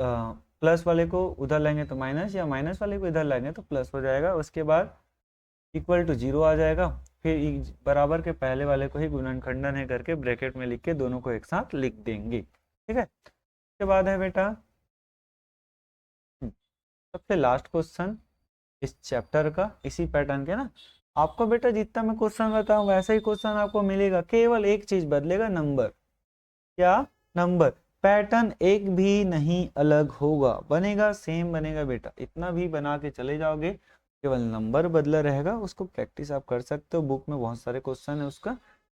प्लस वाले को उधर लाएंगे तो माइनस, या माइनस वाले को इधर लाएंगे तो प्लस हो जाएगा। उसके बाद इक्वल टू 0 आ जाएगा। फिर बराबर के पहले वाले को ही गुणनखंडन है करके ब्रैकेट में लिख के दोनों को एक साथ लिख देंगे। ठीक है, उसके बाद है बेटा सबसे लास्ट क्वेश्चन इस चैप्टर का, इसी पैटर्न के ना। आपको बेटा जितना मैं क्वेश्चन बताऊं वैसा ही क्वेश्चन आपको मिलेगा, केवल एक चीज बदलेगा, नंबर। क्या, नंबर। पैटर्न एक भी नहीं अलग होगा, बनेगा सेम बनेगा बेटा। इतना भी बना के चले जाओगे, केवल नंबर बदला रहेगा। उसको प्रैक्टिस आप कर सकते हो, बुक में बहुत सारे क्वेश्चन है उसका।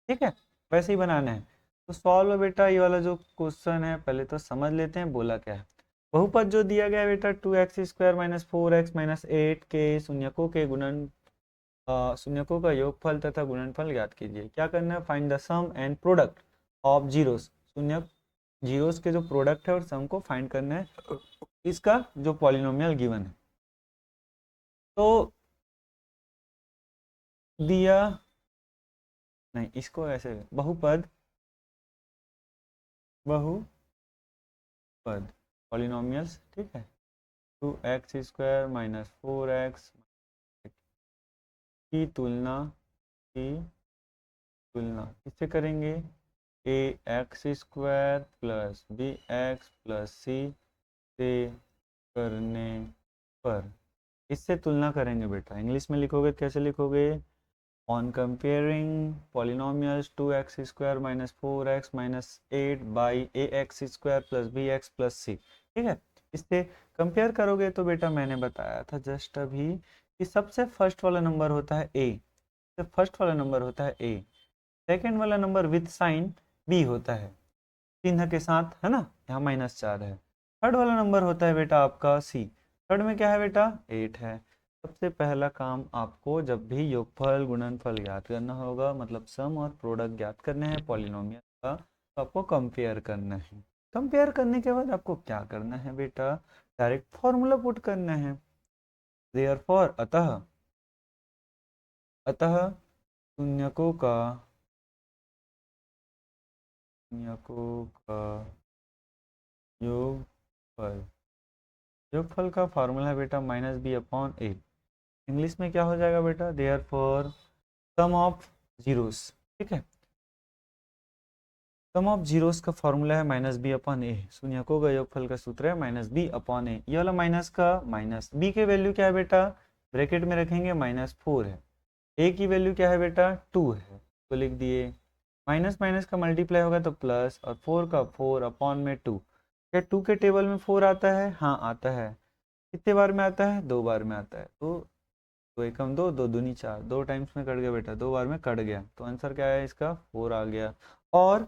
ठीक है, वैसे ही बनाना है। तो सॉल्व बेटा ये वाला जो क्वेश्चन है पहले तो समझ लेते हैं बोला क्या है। बहुपद जो दिया गया है बेटा 2x² - 4x - 8 के शून्यकों के गुणन शून्यकों का योगफल तथा गुणनफल ज्ञात कीजिए। क्या करना है, find the sum and product of zeros. शून्य जीरोस के जो प्रोडक्ट है और सम को फाइंड करना है इसका जो पॉलिनोमियल गिवन है। तो दिया नहीं, इसको ऐसे बहुपद पॉलिनोमियल्स। ठीक है, 2x² - 4x की तुलना किससे करेंगे, ax² + bx + c से करने पर। इससे तुलना करेंगे बेटा। इंग्लिश में लिखोगे कैसे लिखोगे, on comparing polynomials 2x² - 4x - 8 by ax² + bx + c। ठीक है, इससे कंपेयर करोगे तो बेटा मैंने बताया था जस्ट अभी कि सबसे फर्स्ट वाला नंबर होता है a, सबसे फर्स्ट वाला नंबर होता है a, सेकेंड वाला नंबर विथ साइन b होता है, चिन्ह के साथ, है ना, यहाँ -4 है। थर्ड वाला नंबर होता है बेटा आपका सी, थर्ड में क्या है बेटा 8 है। सबसे पहला काम आपको जब भी योगफल गुणनफल ज्ञात करना होगा, मतलब सम और प्रोडक्ट ज्ञात करने हैं पॉलिनोमियल का, तो आपको कंपेयर करना है। कंपेयर करने के बाद आपको क्या करना है बेटा, डायरेक्ट फॉर्मूला पुट करना है। देयरफॉर अतः शून्यकों का योगफल, योगफल का फार्मूला है बेटा -b/a। इंग्लिश में क्या हो जाएगा बेटा, देयरफॉर सम ऑफ जीरोस। ठीक है, सम ऑफ जीरोस का फॉर्मूला है माइनस बी अपॉन ए, शून्यकों का योगफल का सूत्र है माइनस बी अपॉन ए। ये वाला माइनस का माइनस, बी की वैल्यू क्या है बेटा, ब्रैकेट में रखेंगे -4 है, ए की वैल्यू क्या है बेटा 2 है, तो लिख दिए। माइनस माइनस का मल्टीप्लाई होगा तो प्लस, और 4 का 4 अपॉन में 2। क्या 2 के टेबल में 4 आता है, हाँ आता है। कितने बार में आता है, 2 बार में आता है, तो 2 एकम 2, 2 दूनी 4, 2 टाइम्स में कट गया बेटा, 2 बार में कट गया, तो आंसर क्या है इसका 4 आ गया। और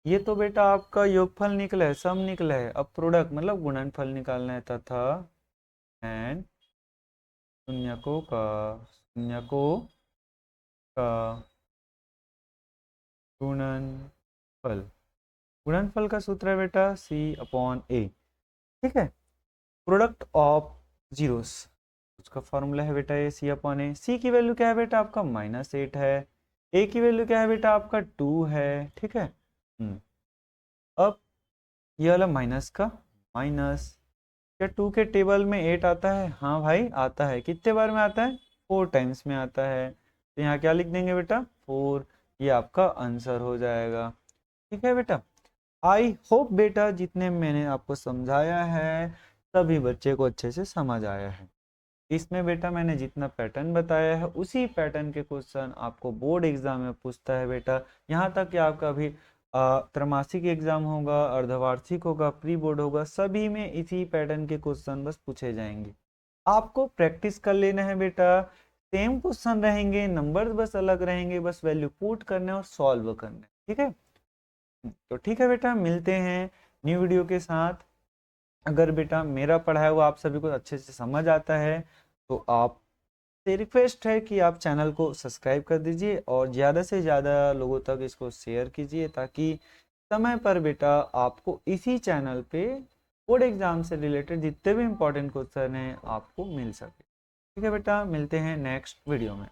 ये तो बेटा आपका योगफल निकला है, सम निकला है, अब प्रोडक्ट मतलब गुणनफल निकालना है, तथा एंड शून्यकों का गुणनफल, गुणनफल का सूत्र है बेटा c अपॉन ए, ठीक है। प्रोडक्ट ऑफ जीरोस, उसका फॉर्मूला है बेटा ये c अपॉन ए। सी की वैल्यू क्या है बेटा आपका -8 है, ए की वैल्यू क्या है बेटा आपका 2 है, ठीक है। अब ये वाला माइनस का माइनस, क्या 2 के टेबल में 8 आता है, हाँ भाई आता है। कितने बार में आता है, 4 टाइम्स में आता है, तो यहाँ क्या लिख देंगे बेटा 4, ये आपका आंसर हो जाएगा, ठीक है बेटा। आई होप बेटा जितने मैंने आपको समझाया है सभी बच्चे को अच्छे से समझ आया है। इसमें बेटा मैंने जितना पैटर्न बताया है उसी पैटर्न के क्वेश्चन आपको बोर्ड एग्जाम में पूछता है बेटा। यहाँ तक कि आपका अभी त्रैमासिक एग्जाम होगा, अर्धवार्षिक होगा, प्री बोर्ड होगा, सभी में इसी पैटर्न के क्वेश्चन बस पूछे जाएंगे। आपको प्रैक्टिस कर लेना है बेटा, सेम क्वेश्चन रहेंगे, नंबर्स बस अलग रहेंगे, बस वैल्यू पुट करने और सॉल्व करने, ठीक है। तो ठीक है बेटा, मिलते हैं न्यू वीडियो के साथ। अगर बेटा मेरा पढ़ाया हुआ आप सभी को अच्छे से समझ आता है तो आप से रिक्वेस्ट है कि आप चैनल को सब्सक्राइब कर दीजिए और ज़्यादा से ज़्यादा लोगों तक इसको शेयर कीजिए, ताकि समय पर बेटा आपको इसी चैनल पे बोर्ड एग्जाम से रिलेटेड जितने भी इम्पोर्टेंट क्वेश्चन हैं आपको मिल सके। ठीक है बेटा, मिलते हैं नेक्स्ट वीडियो में।